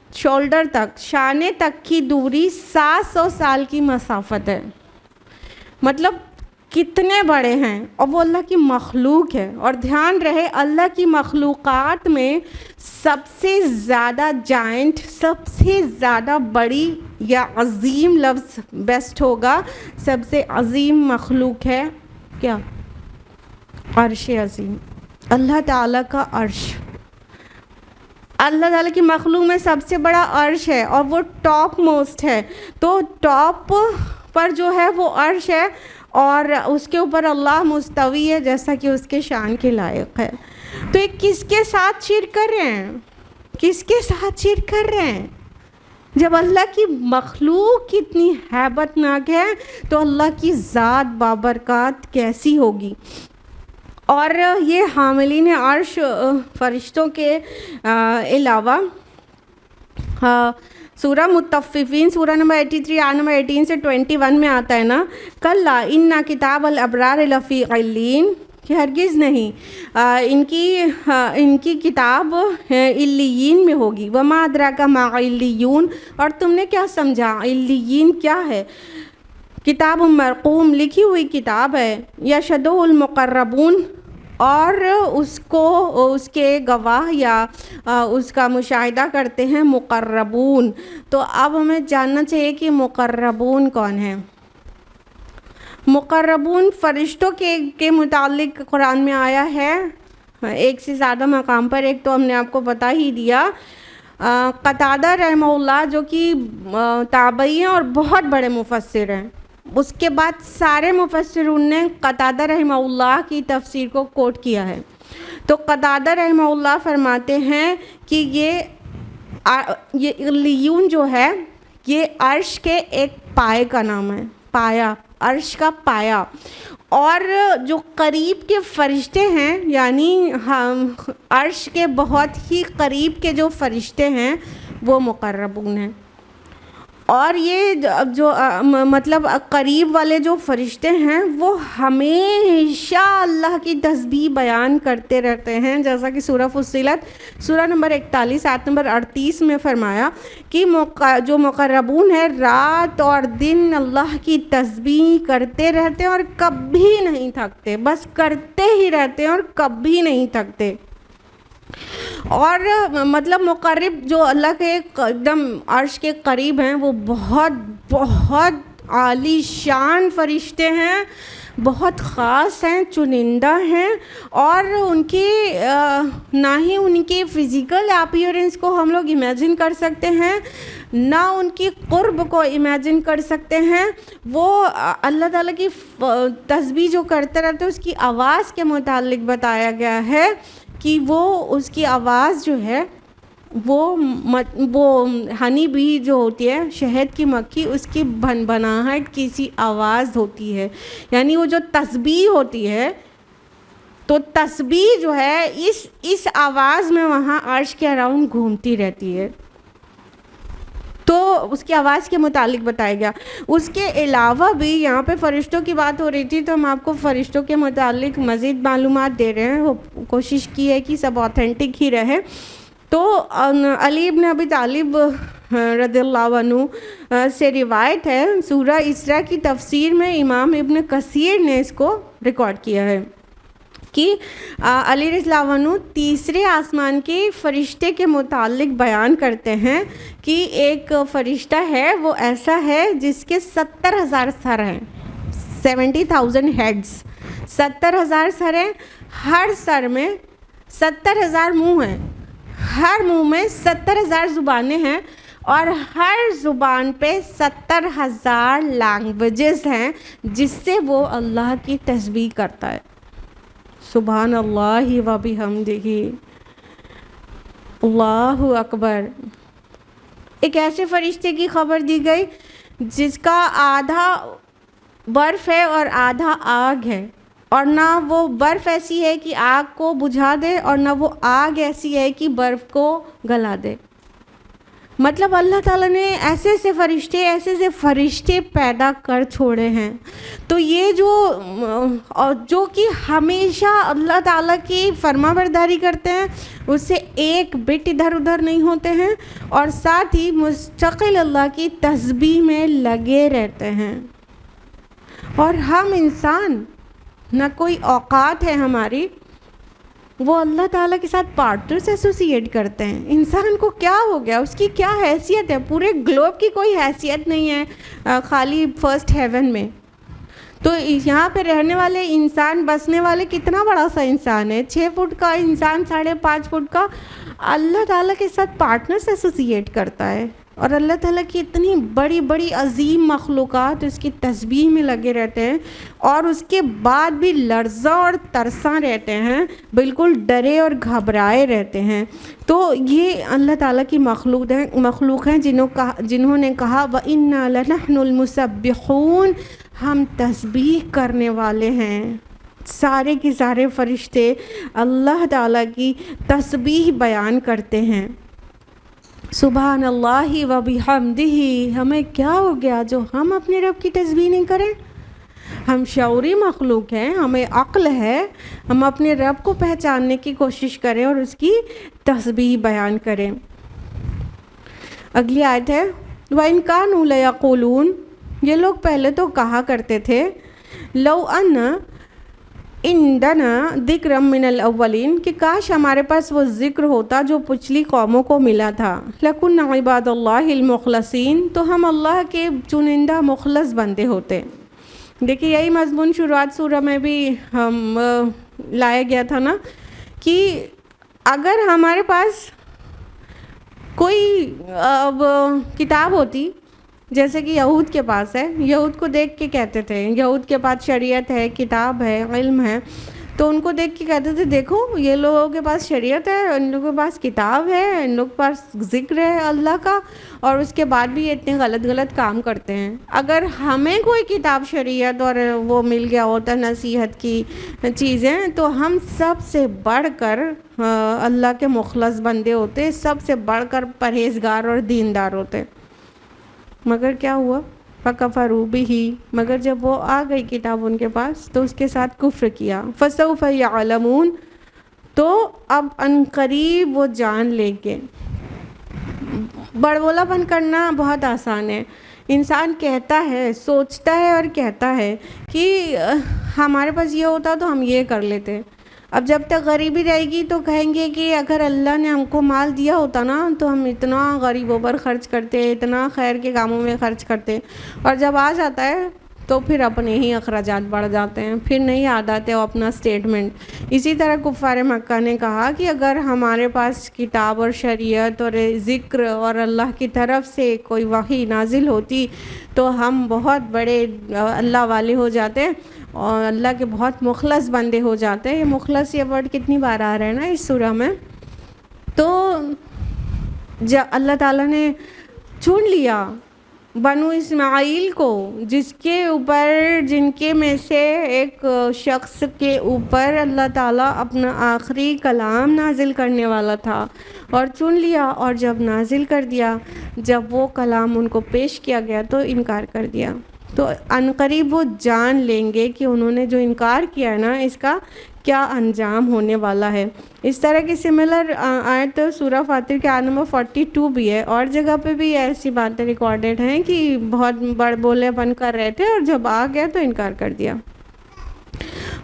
شولڈر تک، شانے تک کی دوری 700 سال کی مسافت ہے. مطلب کتنے بڑے ہیں، اور وہ اللہ کی مخلوق ہے. اور دھیان رہے اللہ کی مخلوقات میں سب سے زیادہ جائنٹ، سب سے زیادہ بڑی یا عظیم لفظ بیسٹ ہوگا، سب سے عظیم مخلوق ہے کیا؟ عرش عظیم، اللہ تعالیٰ کا عرش. اللہ تعالیٰ کی مخلوق میں سب سے بڑا عرش ہے اور وہ ٹاپ موسٹ ہے. تو ٹاپ پر جو ہے وہ عرش ہے اور اس کے اوپر اللہ مستوی ہے جیسا کہ اس کے شان کے لائق ہے. تو یہ کس کے ساتھ شرک کر رہے ہیں؟ کس کے ساتھ شرک کر رہے ہیں؟ جب اللہ کی مخلوق اتنی ہیبت ناک ہے تو اللہ کی ذات بابرکات کیسی ہوگی. اور یہ حاملین عرش فرشتوں کے علاوہ سورہ مطففین سورہ نمبر 83 آیت نمبر 18 سے 21 میں آتا ہے نا، کلا ان کتاب الابرار لفی علیین، کہ ہرگز نہیں ان کی کتاب علیین میں ہوگی. وما ادراک ما علیون، اور تم نے کیا سمجھا علیین کیا ہے؟ کتاب مرقوم، لکھی ہوئی کتاب ہے. یشہدہ المقربون، اور اس کے گواہ یا اس کا مشاہدہ کرتے ہیں مقربون. تو اب ہمیں جاننا چاہیے کہ مقربون کون ہیں. مقربون فرشتوں کے متعلق قرآن میں آیا ہے ایک سے زیادہ مقام پر. ایک تو ہم نے آپ کو بتا ہی دیا، قتادہ رحمہ اللہ جو کہ تابعی ہیں اور بہت بڑے مفسر ہیں. اس کے بعد سارے مفسرون نے قتادہ رحمہ اللہ کی تفسیر کو کوٹ کیا ہے. تو قتادہ رحمہ اللہ فرماتے ہیں کہ یہ علیون جو ہے یہ عرش کے ایک پائے کا نام ہے. پایا، عرش کا پایا. اور جو قریب کے فرشتے ہیں، یعنی عرش کے بہت ہی قریب کے جو فرشتے ہیں وہ مقربون ہیں. اور یہ جو مطلب قریب والے جو فرشتے ہیں وہ ہمیشہ اللہ کی تسبیح بیان کرتے رہتے ہیں، جیسا کہ سورہ فصلت سورہ نمبر 41 آیت نمبر 38 میں فرمایا کہ جو مقربون ہیں رات اور دن اللہ کی تسبیح کرتے رہتے ہیں اور کبھی نہیں تھکتے. بس کرتے ہی رہتے ہیں اور کبھی نہیں تھکتے. اور مطلب مقرب جو اللہ کے ایک دم عرش کے قریب ہیں وہ بہت بہت عالی شان فرشتے ہیں، بہت خاص ہیں، چنندہ ہیں. اور ان کی نہ ہی ان کی فزیکل اپیئرنس کو ہم لوگ امیجن کر سکتے ہیں، نہ ان کی قرب کو امیجن کر سکتے ہیں. وہ اللہ تعالیٰ کی تسبیح جو کرتے رہتے ہیں اس کی آواز کے متعلق بتایا گیا ہے کہ وہ اس کی آواز جو ہے وہ ہنی بی جو ہوتی ہے شہد کی مکھی، اس کی بھنبھناہٹ کی سی آواز ہوتی ہے. یعنی وہ جو تسبیح ہوتی ہے تو تسبیح جو ہے اس آواز میں وہاں عرش کے اراؤنڈ گھومتی رہتی ہے. تو اس کی آواز کے متعلق بتایا گیا. اس کے علاوہ بھی یہاں پہ فرشتوں کی بات ہو رہی تھی تو ہم آپ کو فرشتوں کے متعلق مزید معلومات دے رہے ہیں. وہ کوشش کی ہے کہ سب آتھینٹک ہی رہے. تو علی ابن ابی طالب رضی اللہ عنہ سے روایت ہے، سورہ اسراء کی تفسیر میں امام ابن کثیر نے اس کو ریکارڈ کیا ہے کہ علی رضی اللہ عنہ تیسرے آسمان کے فرشتے کے متعلق بیان کرتے ہیں کہ ایک فرشتہ ہے وہ ایسا ہے جس کے 70,000 سر ہیں، 70,000 ہیڈز، 70,000 سر ہیں، ہر سر میں 70,000 منہ ہیں، ہر منہ میں 70,000 زبانیں ہیں، اور ہر زبان پہ 70,000 لینگویجز ہیں جس سے وہ اللہ کی تسبیح کرتا ہے۔ سبحان اللہ و بحمدہ، اللہ اکبر۔ ایک ایسے فرشتے کی خبر دی گئی جس کا آدھا برف ہے اور آدھا آگ ہے، اور نہ وہ برف ایسی ہے کہ آگ کو بجھا دے اور نہ وہ آگ ایسی ہے کہ برف کو گلا دے۔ مطلب اللہ تعالیٰ نے ایسے ایسے فرشتے پیدا کر چھوڑے ہیں۔ تو یہ جو کہ ہمیشہ اللہ تعالیٰ کی فرما برداری کرتے ہیں، اس سے ایک بٹ ادھر ادھر نہیں ہوتے ہیں، اور ساتھ ہی مستقل اللہ کی تسبیح میں لگے رہتے ہیں۔ اور ہم انسان، نہ کوئی اوقات ہے ہماری، وہ اللہ تعالیٰ کے ساتھ پارٹنرز ایسوسیٹ کرتے ہیں۔ انسان کو کیا ہو گیا، اس کی کیا حیثیت ہے؟ پورے گلوب کی کوئی حیثیت نہیں ہے خالی فرسٹ ہیون میں۔ تو یہاں پہ رہنے والے انسان، بسنے والے کتنا بڑا سا انسان ہے، 6 فٹ کا انسان، 5.5 فٹ کا، اللہ تعالیٰ کے ساتھ پارٹنرز ایسوسیٹ کرتا ہے۔ اور اللہ تعالیٰ کی اتنی بڑی بڑی عظیم مخلوقات اس کی تسبیح میں لگے رہتے ہیں، اور اس کے بعد بھی لرزاں اور ترساں رہتے ہیں، بالکل ڈرے اور گھبرائے رہتے ہیں۔ تو یہ اللہ تعالیٰ کی مخلوق ہیں جنہوں نے کہا وَإِنَّا لَنَحْنُ الْمُسَبِّحُونَ، ہم تسبیح کرنے والے ہیں۔ سارے کے سارے فرشتے اللہ تعالیٰ کی تسبیح بیان کرتے ہیں۔ سبحان اللہ و بحمدہ، ہمیں کیا ہو گیا جو ہم اپنے رب کی تسبیح نہیں کریں؟ ہم شعوری مخلوق ہیں، ہمیں عقل ہے، ہم اپنے رب کو پہچاننے کی کوشش کریں اور اس کی تسبیح بیان کریں۔ اگلی آیت ہے وَإِن كَانُوا لَيَقُولُونَ، یہ لوگ پہلے تو کہا کرتے تھے لَوْ أَنَّ عندنا ذکر من الاولین، کہ کاش ہمارے پاس وہ ذکر ہوتا جو پچھلی قوموں کو ملا تھا، لکن عباد اللہ المخلصین، تو ہم اللہ کے چنندہ مخلص بندے ہوتے۔ دیکھیے یہی مضمون شروعات سورہ میں بھی لایا گیا تھا نا، کہ اگر ہمارے پاس کوئی کتاب ہوتی جیسے کہ یہود کے پاس ہے، یہود کو دیکھ کے کہتے تھے، یہود کے پاس شریعت ہے، کتاب ہے، علم ہے، تو ان کو دیکھ کے کہتے تھے دیکھو یہ لوگوں کے پاس شریعت ہے، ان لوگوں کے پاس کتاب ہے، ان لوگوں کے پاس ذکر ہے اللہ کا، اور اس کے بعد بھی یہ اتنے غلط کام کرتے ہیں۔ اگر ہمیں کوئی کتاب شریعت اور وہ مل گیا ہوتا نصیحت کی چیزیں، تو ہم سب سے بڑھ کر اللہ کے مخلص بندے ہوتے، سب سے بڑھ کر پرہیزگار اور دیندار ہوتے۔ مگر کیا ہوا؟ فَكَفَرُوا بِهِ، مگر جب وہ آ گئی کتاب ان کے پاس تو اس کے ساتھ کفر کیا۔ فَسَوْفَ يَعْلَمُونَ، تو اب عنقریب وہ جان لیں گے۔ بڑبولا پن کرنا بہت آسان ہے، انسان کہتا ہے، سوچتا ہے اور کہتا ہے کہ ہمارے پاس یہ ہوتا تو ہم یہ کر لیتے۔ اب جب تک غریبی رہے گی تو کہیں گے کہ اگر اللہ نے ہم کو مال دیا ہوتا نا تو ہم اتنا غریبوں پر خرچ کرتے، اتنا خیر کے کاموں میں خرچ کرتے، اور جب آ جاتا ہے تو پھر اپنے ہی اخراجات بڑھ جاتے ہیں، پھر نہیں یاد آتے وہ اپنا سٹیٹمنٹ۔ اسی طرح کفار مکہ نے کہا کہ اگر ہمارے پاس کتاب اور شریعت اور ذکر اور اللہ کی طرف سے کوئی وحی نازل ہوتی تو ہم بہت بڑے اللہ والے ہو جاتے اور اللہ کے بہت مخلص بندے ہو جاتے ہیں۔ یہ مخلص یہ ورڈ کتنی بار آ رہا ہے نا اس سورہ میں۔ تو جب اللہ تعالیٰ نے چن لیا بنو اسماعیل کو، جن کے میں سے ایک شخص کے اوپر اللہ تعالیٰ اپنا آخری کلام نازل کرنے والا تھا، اور چن لیا، اور جب نازل کر دیا، جب وہ کلام ان کو پیش کیا گیا تو انکار کر دیا۔ تو عنقریب وہ جان لیں گے کہ انہوں نے جو انکار کیا ہے نا اس کا کیا انجام ہونے والا ہے۔ اس طرح کی سملر آیت سورہ فاطر کے آیت نمبر 42 بھی ہے، اور جگہ پہ بھی ایسی باتیں ریکارڈڈ ہیں کہ بہت بڑ بولے پن کر رہے تھے اور جب آ گیا تو انکار کر دیا۔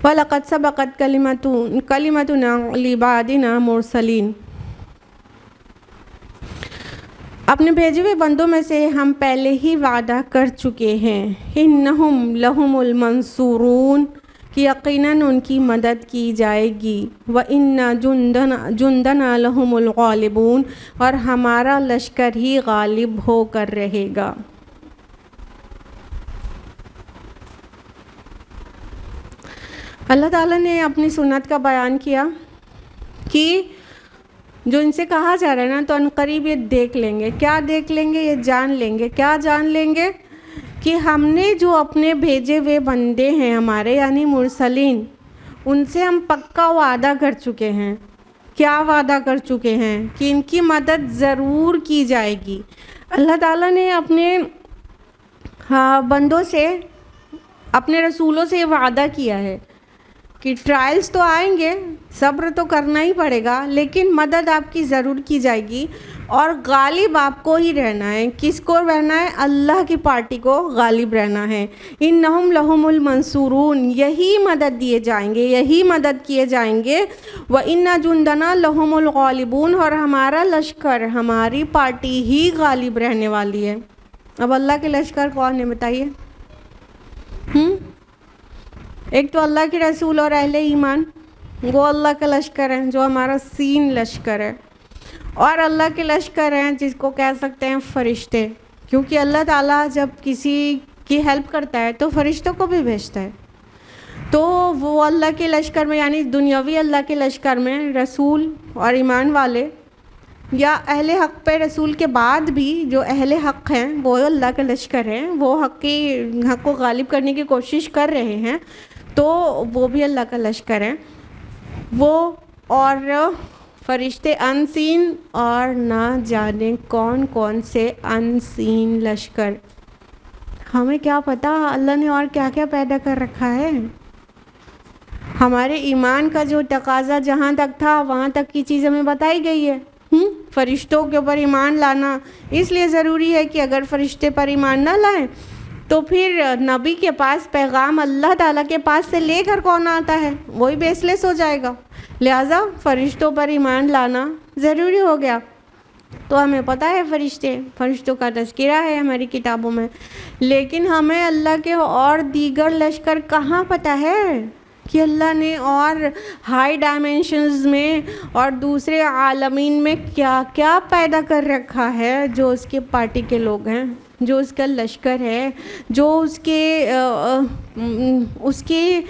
وَلَقَدْ سَبَقَتْ كَلِمَتُنَا لِعِبَادِنَا مُرْسَلِينَ، اپنے بھیجے ہوئے بندوں میں سے ہم پہلے ہی وعدہ کر چکے ہیں، اِنَّهُمْ لَهُمُ الْمَنْصُورُونَ، کہ یقیناً ان کی مدد کی جائے گی، وَإِنَّ جُنْدَنَا لَهُمُ الْغَالِبُونَ، اور ہمارا لشکر ہی غالب ہو کر رہے گا۔ اللہ تعالیٰ نے اپنی سنت کا بیان کیا کہ جو ان سے کہا جا رہا ہے نا تو عنقریب یہ دیکھ لیں گے۔ کیا دیکھ لیں گے؟ یہ جان لیں گے۔ کیا جان لیں گے؟ کہ ہم نے جو اپنے بھیجے ہوئے بندے ہیں ہمارے یعنی مرسلین، ان سے ہم پکا وعدہ کر چکے ہیں۔ کیا وعدہ کر چکے ہیں؟ کہ ان کی مدد ضرور کی جائے گی۔ اللہ تعالیٰ نے اپنے بندوں سے، اپنے رسولوں سے یہ وعدہ کیا ہے کہ ٹرائلز تو آئیں گے، صبر تو کرنا ہی پڑے گا، لیکن مدد آپ کی ضرور کی جائے گی، اور غالب آپ کو ہی رہنا ہے۔ کس کو رہنا ہے؟ اللہ کی پارٹی کو غالب رہنا ہے۔ اِنَّهُمْ لَهُمُ الْمَنْصُورُونَ، یہی مدد دیے جائیں گے، یہی مدد کیے جائیں گے۔ وَإِنَّ جُنْدَنَا لَهُمُ الْغَالِبُونَ، اور ہمارا لشکر، ہماری پارٹی ہی غالب رہنے والی ہے۔ اب اللہ کے لشکر کون ہے بتائیے؟ ایک تو اللہ کے رسول اور اہل ایمان، وہ اللہ کا لشکر ہے جو ہمارا سین لشکر ہے، اور اللہ کے لشکر ہیں جس کو کہہ سکتے ہیں فرشتے، کیونکہ اللہ تعالیٰ جب کسی کی ہیلپ کرتا ہے تو فرشتوں کو بھی بھیجتا ہے۔ تو وہ اللہ کے لشکر میں یعنی دنیاوی اللہ کے لشکر میں رسول اور ایمان والے یا اہل حق پہ رسول کے بعد بھی جو اہل حق ہیں وہ اللہ کا لشکر ہیں، وہ حق کو غالب کرنے کی کوشش کر رہے ہیں، تو وہ بھی اللہ کا لشکر ہے۔ وہ اور فرشتے ان سین، اور نہ جانے کون کون سے ان سین لشکر۔ ہمیں کیا پتہ اللہ نے اور کیا کیا پیدا کر رکھا ہے۔ ہمارے ایمان کا جو تقاضا جہاں تک تھا وہاں تک کی چیز ہمیں بتائی گئی ہے۔ فرشتوں کے اوپر ایمان لانا اس لیے ضروری ہے کہ اگر فرشتے پر ایمان نہ لائیں تو پھر نبی کے پاس پیغام اللہ تعالیٰ کے پاس سے لے کر کون آتا ہے؟ وہی بیس لیس ہو جائے گا۔ لہٰذا فرشتوں پر ایمان لانا ضروری ہو گیا۔ تو ہمیں پتہ ہے فرشتوں کا تذکرہ ہے ہماری کتابوں میں، لیکن ہمیں اللہ کے اور دیگر لشکر کہاں پتہ ہے کہ اللہ نے اور ہائی ڈائمینشنز میں اور دوسرے عالمین میں کیا کیا پیدا کر رکھا ہے، جو اس کے پارٹی کے لوگ ہیں، جو اس کا لشکر ہے، جو اس کے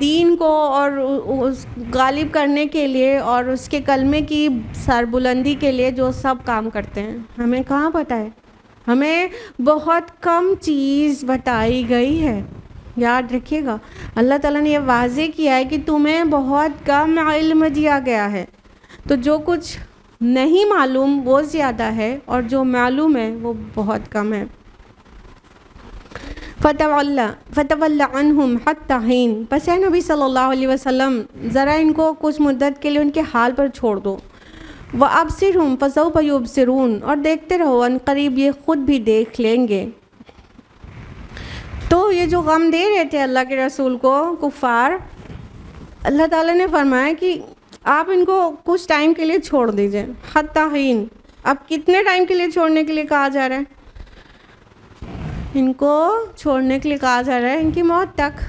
دین کو اور اس غالب کرنے کے لیے اور اس کے کلمے کی سربلندی کے لیے جو سب کام کرتے ہیں۔ ہمیں کہاں پتہ ہے؟ ہمیں بہت کم چیز بتائی گئی ہے۔ یاد رکھیے گا اللہ تعالیٰ نے یہ واضح کیا ہے کہ تمہیں بہت کم علم دیا گیا ہے، تو جو کچھ نہیں معلوم وہ زیادہ ہے اور جو معلوم ہے وہ بہت کم ہے۔ فَتَوَلَّ عَنْهُمْ حَتَّى حِينٍ، پس اے نبی صلی اللہ علیہ وسلم ذرا ان کو کچھ مدت کے لیے ان کے حال پر چھوڑ دو۔ وَأَبْصِرْهُمْ فَسَوْفَ يُبْصِرُونَ، اور دیکھتے رہو ان قریب یہ خود بھی دیکھ لیں گے۔ تو یہ جو غم دے رہے تھے اللہ کے رسول کو کفار، اللہ تعالیٰ نے فرمایا کہ آپ ان کو کچھ ٹائم کے لیے چھوڑ دیجئے، حتیٰ حین۔ اب کتنے ٹائم کے لیے چھوڑنے کے لیے کہا جا رہا ہے؟ ان کو چھوڑنے کے لیے کہا جا رہا ہے ان کی موت تک۔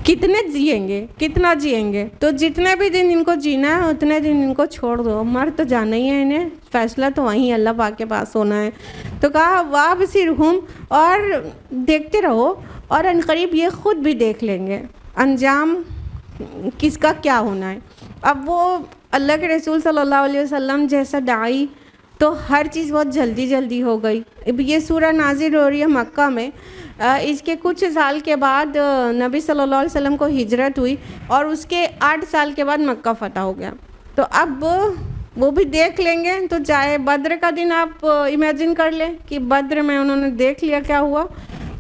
کتنے جئیں گے، کتنا جئیں گے؟ تو جتنے بھی دن ان کو جینا ہے اتنے دن ان کو چھوڑ دو، مر تو جانا ہی ہے انہیں، فیصلہ تو وہیں اللہ پاک کے پاس ہونا ہے۔ تو کہا وَابْصِرْهُمْ، اور دیکھتے رہو، اور ان قریب یہ خود بھی دیکھ لیں گے انجام کس کا کیا ہونا ہے۔ اب وہ اللہ کے رسول صلی اللہ علیہ وسلم جیسا داعی تو ہر چیز بہت جلدی جلدی ہو گئی۔ اب یہ سورہ نازل ہو رہی ہے مکہ میں، اس کے کچھ سال کے بعد نبی صلی اللہ علیہ وسلم کو ہجرت ہوئی، اور اس کے 8 سال کے بعد مکہ فتح ہو گیا۔ تو اب وہ بھی دیکھ لیں گے، تو چاہے بدر کا دن آپ امیجن کر لیں کہ بدر میں انہوں نے دیکھ لیا کیا ہوا،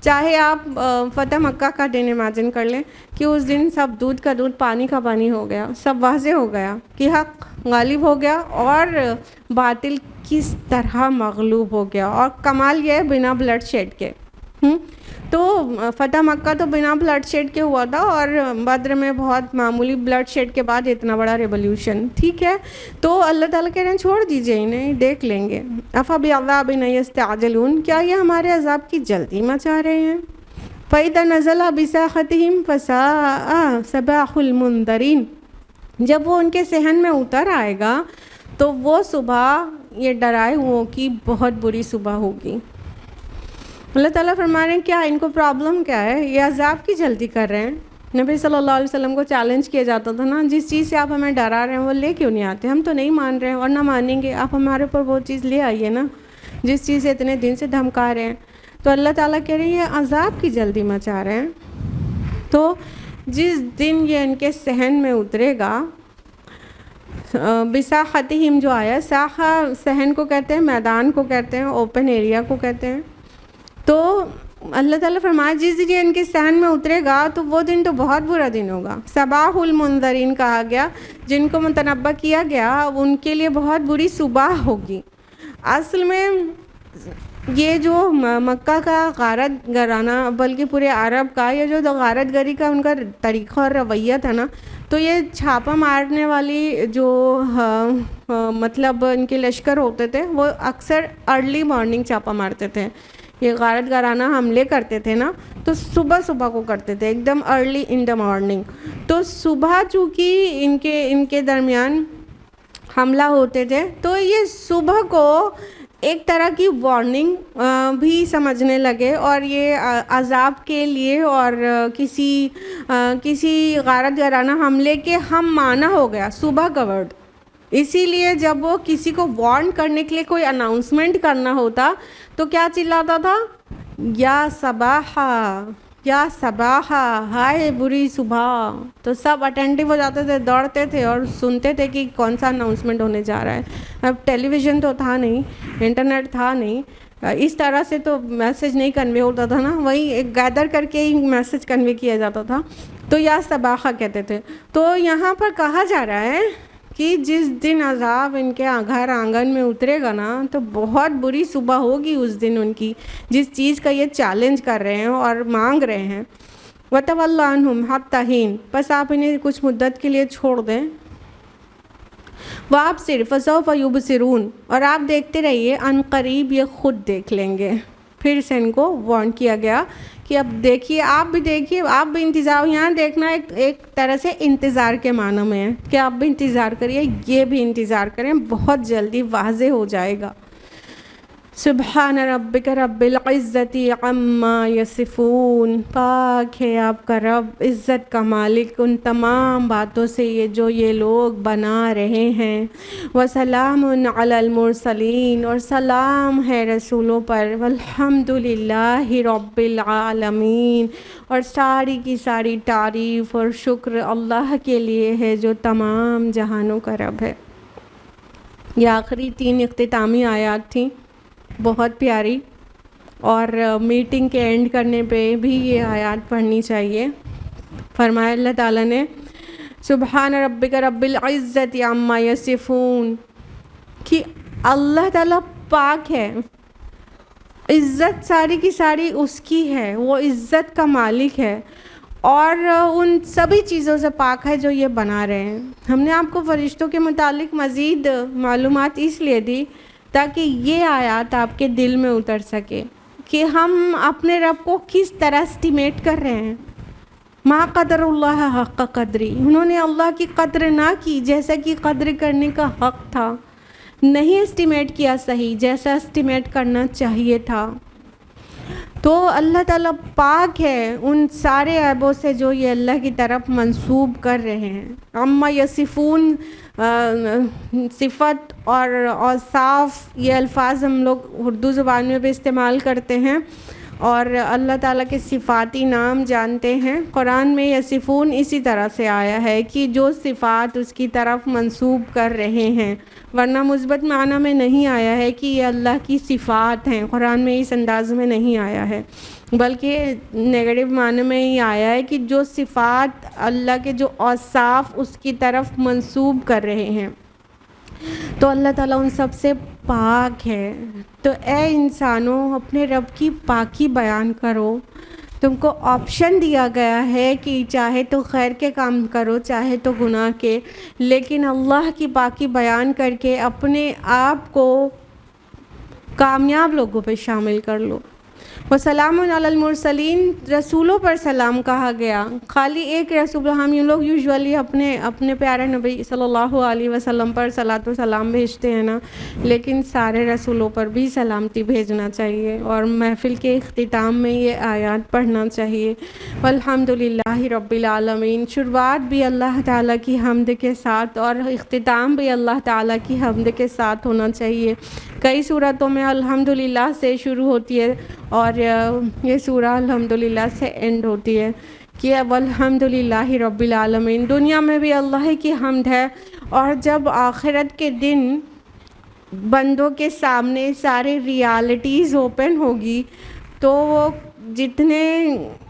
چاہے آپ فتح مکہ کا دن امیجن کر لیں کہ اس دن سب دودھ کا دودھ پانی کا پانی ہو گیا، سب واضح ہو گیا کہ حق غالب ہو گیا اور باطل کس طرح مغلوب ہو گیا، اور کمال یہ ہے بنا بلڈ شیڈ کے۔ تو تو فتح مکہ تو بنا بلڈ شیڈ کے ہوا تھا، اور بدر میں بہت معمولی بلڈ شیڈ کے بعد اتنا بڑا ریولیوشن، ٹھیک ہے. تو اللہ تعالیٰ کہہ رہے ہیں چھوڑ دیجئے انہیں، دیکھ لیں گے. افبعذابنا یستعجلون، کیا یہ ہمارے عذاب کی جلدی مچا رہے ہیں؟ فَإِذَا نَزَلَ بِسَاحَتِهِمْ فَسَاءَ صَبَاحُ الْمُنذَرِينَ، جب وہ ان کے صحن میں اتر آئے گا تو وہ صبح یہ ڈرائے ہوئوں کی بہت بری صبح ہوگی. اللہ تعالیٰ فرما رہے ہیں کیا ان کو پرابلم کیا ہے، یہ عذاب کی جلدی کر رہے ہیں. نبی صلی اللہ علیہ وسلم کو چیلنج کیا جاتا تھا نا، جس چیز سے آپ ہمیں ڈرا رہے ہیں وہ لے کیوں نہیں آتے، ہم تو نہیں مان رہے ہیں اور نہ مانیں گے، آپ ہمارے اوپر وہ چیز لے آئیے نا جس چیز سے اتنے دن سے دھمکا رہے ہیں. تو اللہ تعالیٰ کہہ رہے ہیں یہ عذاب کی جلدی مچا رہے ہیں. تو جس دن یہ ان کے صحن میں اترے گا، بساحتہم جو آیا، ساحہ صحن کو کہتے ہیں، میدان کو کہتے ہیں، اوپن ایریا کو کہتے ہیں. تو اللہ تعالیٰ فرمایا جس دن ان کے صحن میں اترے گا تو وہ دن تو بہت برا دن ہوگا. صباح المنذرین کہا گیا، جن کو متنبہ کیا گیا ان کے لیے بہت بری صبح ہوگی. اصل میں یہ جو مکہ کا غارت گرانہ، بلکہ پورے عرب کا، یہ جو غارت گری کا ان کا طریقہ اور رویہ تھا نا، تو یہ چھاپا مارنے والی جو مطلب ان کے لشکر ہوتے تھے وہ اکثر ارلی مارننگ چھاپا مارتے تھے. یہ غارت گرانہ حملے کرتے تھے نا تو صبح صبح کو کرتے تھے، ایک دم ارلی ان دا مارننگ. تو صبح چونکہ ان کے درمیان حملہ ہوتے تھے تو یہ صبح کو ایک طرح کی وارننگ بھی سمجھنے لگے، اور یہ عذاب کے لیے اور کسی غارت گرانہ حملے کے ہم معنی ہو گیا صبح کا ورڈ. اسی لیے جب وہ کسی کو وارن کرنے کے لیے کوئی اناؤنسمنٹ کرنا ہوتا تو کیا چلاتا تھا، یا صباحا یا صباحا، ہائے بری صبح. تو سب اٹینٹیو ہو جاتے تھے، دوڑتے تھے اور سنتے تھے کہ کون سا اناؤنسمنٹ ہونے جا رہا ہے. اب ٹیلی ویژن تو تھا نہیں، انٹرنیٹ تھا نہیں، اس طرح سے تو میسج نہیں کنوے ہوتا تھا نا، وہی ایک گیدر کر کے ہی میسج کنوے کیا جاتا تھا. تو یا صباحا کہتے تھے. تو یہاں پر کہا جا رہا ہے کہ جس دن عذاب ان کے گھر آنگن میں اترے گا نا تو بہت بری صبح ہوگی اس دن ان کی، جس چیز کا یہ چیلنج کر رہے ہیں اور مانگ رہے ہیں. وَتَوَلَّ عَنْهُمْ حَتَّى حِينٍ، بس آپ انہیں کچھ مدت کے لیے چھوڑ دیں. وَأَبْصِرْ فَسَوْفَ يُبْصِرُونَ، اور آپ دیکھتے رہیے ان قریب یہ خود دیکھ لیں گے. پھر سے ان کو وارن کیا گیا کہ اب دیکھیے، آپ بھی انتظار، یہاں دیکھنا ایک طرح سے انتظار کے معنی میں ہے کہ آپ بھی انتظار کریے، یہ بھی انتظار کریں، بہت جلدی واضح ہو جائے گا. سبحان ربک رب العزت عما یصفون، پاک ہے آپ کا رب، عزت کا مالک ان تمام باتوں سے یہ لوگ بنا رہے ہیں. وسلام علی المرسلین، اور سلام ہے رسولوں پر. والحمد للہ رب العالمین، اور ساری کی ساری تعریف اور شکر اللہ کے لیے ہے جو تمام جہانوں کا رب ہے. یہ آخری 3 اختتامی آیات تھیں، بہت پیاری، اور میٹنگ کے اینڈ کرنے پہ بھی یہ آیات پڑھنی چاہیے. فرمایا اللہ تعالیٰ نے سبحان ربک رب العزت عما یصفون، کہ اللہ تعالیٰ پاک ہے، عزت ساری کی ساری اس کی ہے، وہ عزت کا مالک ہے، اور ان سبھی چیزوں سے پاک ہے جو یہ بنا رہے ہیں. ہم نے آپ کو فرشتوں کے متعلق مزید معلومات اس لیے دی تاکہ یہ آیات آپ کے دل میں اتر سکے کہ ہم اپنے رب کو کس طرح اسٹیمیٹ کر رہے ہیں. ما قدر اللہ حق قدری، انہوں نے اللہ کی قدر نہ کی جیسا کہ قدر کرنے کا حق تھا، نہیں اسٹیمیٹ کیا صحیح جیسا اسٹیمیٹ کرنا چاہیے تھا. تو اللہ تعالیٰ پاک ہے ان سارے عیبوں سے جو یہ اللہ کی طرف منسوب کر رہے ہیں. اما یصفون، صفت اور اوصاف، یہ الفاظ ہم لوگ اردو زبان میں بھی استعمال کرتے ہیں اور اللہ تعالیٰ کے صفاتی نام جانتے ہیں. قرآن میں یصفون اسی طرح سے آیا ہے کہ جو صفات اس کی طرف منسوب کر رہے ہیں، ورنہ مثبت معنی میں نہیں آیا ہے کہ یہ اللہ کی صفات ہیں. قرآن میں اس انداز میں نہیں آیا ہے، بلکہ نیگیٹو معنی میں ہی آیا ہے کہ جو صفات اللہ کے جو اوصاف اس کی طرف منسوب کر رہے ہیں. تو اللہ تعالیٰ ان سب سے پاک ہے. تو اے انسانوں اپنے رب کی پاکی بیان کرو تم کو آپشن دیا گیا ہے کہ چاہے تو خیر کے کام کرو چاہے تو گناہ کے، لیکن اللہ کی باقی بیان کر کے اپنے آپ کو کامیاب لوگوں پہ شامل کر لو۔ وسلام علی المرسلین، رسولوں پر سلام کہا گیا، خالی ایک رسول، ہم یہ لوگ یوزولی اپنے پیارے نبی صلی اللہ علیہ وسلم پر صلاۃ و سلام بھیجتے ہیں نا، لیکن سارے رسولوں پر بھی سلامتی بھیجنا چاہیے، اور محفل کے اختتام میں یہ آیات پڑھنا چاہیے۔ والحمدللہ رب العالمین، شروعات بھی اللہ تعالیٰ کی حمد کے ساتھ اور اختتام بھی اللہ تعالیٰ کی حمد کے ساتھ ہونا چاہیے۔ کئی صورتوں میں الحمدللہ سے شروع ہوتی ہے اور یہ سورہ الحمدللہ سے اینڈ ہوتی ہے کہ والحمدللہ رب العالمین۔ دنیا میں بھی اللہ کی حمد ہے، اور جب آخرت کے دن بندوں کے سامنے سارے ریالٹیز اوپن ہوگی تو وہ جتنے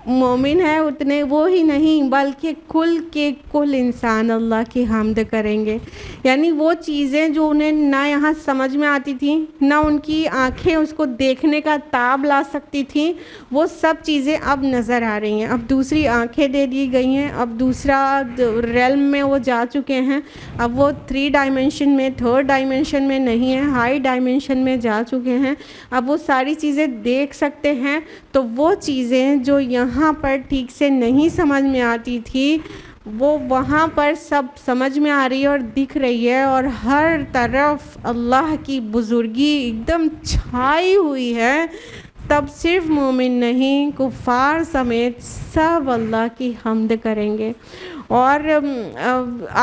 مومن ہیں اتنے وہ ہی نہیں بلکہ کل کے کل انسان اللہ کی حمد کریں گے، یعنی وہ چیزیں جو انہیں نہ یہاں سمجھ میں آتی تھیں، نہ ان کی آنکھیں اس کو دیکھنے کا تاب لا سکتی تھیں، وہ سب چیزیں اب نظر آ رہی ہیں، اب دوسری آنکھیں دے دی گئی ہیں، اب دوسرا ریلم میں وہ جا چکے ہیں، اب وہ 3 ڈائمنشن میں 3rd ڈائمنشن میں نہیں ہیں، ہائی ڈائمنشن میں جا چکے ہیں، اب وہ ساری چیزیں دیکھ سکتے ہیں۔ تو وہ چیزیں جو یہاں پر ٹھیک سے نہیں سمجھ میں آتی تھی وہ وہاں پر سب سمجھ میں آ رہی ہے اور دکھ رہی ہے، اور ہر طرف اللہ کی بزرگی ایک دم چھائی ہوئی ہے۔ تب صرف مومن نہیں، کفار سمیت سب اللہ کی حمد کریں گے، اور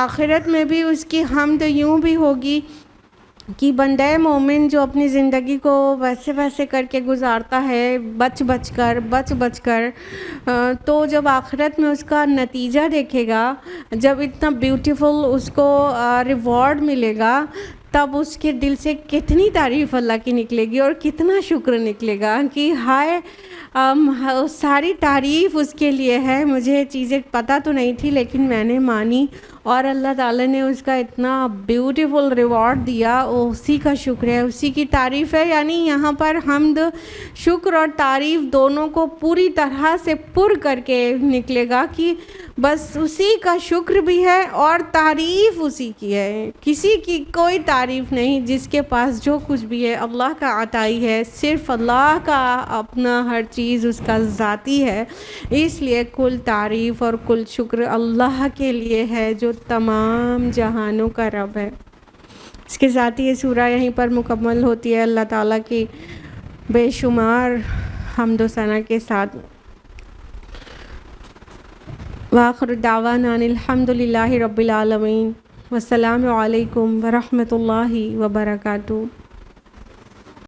آخرت میں بھی اس کی حمد یوں بھی ہوگی کہ بندہ مومن جو اپنی زندگی کو ویسے کر کے گزارتا ہے بچ بچ کر تو جب آخرت میں اس کا نتیجہ دیکھے گا، جب اتنا بیوٹیفل اس کو ریوارڈ ملے گا، تب اس کے دل سے کتنی تعریف اللہ کی نکلے گی اور کتنا شکر نکلے گا کہ ہائے ساری تعریف اس کے لیے ہے، مجھے چیزیں پتہ تو نہیں تھی لیکن میں نے مانی، اور اللہ تعالیٰ نے اس کا اتنا بیوٹیفل ریوارڈ دیا، اسی کا شکر ہے، اسی کی تعریف ہے۔ یعنی یہاں پر حمد، شکر اور تعریف دونوں کو پوری طرح سے پر کر کے نکلے گا کہ بس اسی کا شکر بھی ہے اور تعریف اسی کی ہے، کسی کی کوئی تعریف نہیں، جس کے پاس جو کچھ بھی ہے اللہ کا عطائی ہے، صرف اللہ کا اپنا ہر چیز اس کا ذاتی ہے، اس لیے کل تعریف اور کل شکر اللہ کے لیے ہے جو تمام جہانوں کا رب ہے۔ اس کے ساتھ یہ سورہ یہیں پر مکمل ہوتی ہے اللہ تعالیٰ کی بے شمار حمد و ثنا کے ساتھ۔ وآخر دعوانا ان الحمد للہ رب العالمین، والسلام علیکم ورحمۃ اللہ وبرکاتہ۔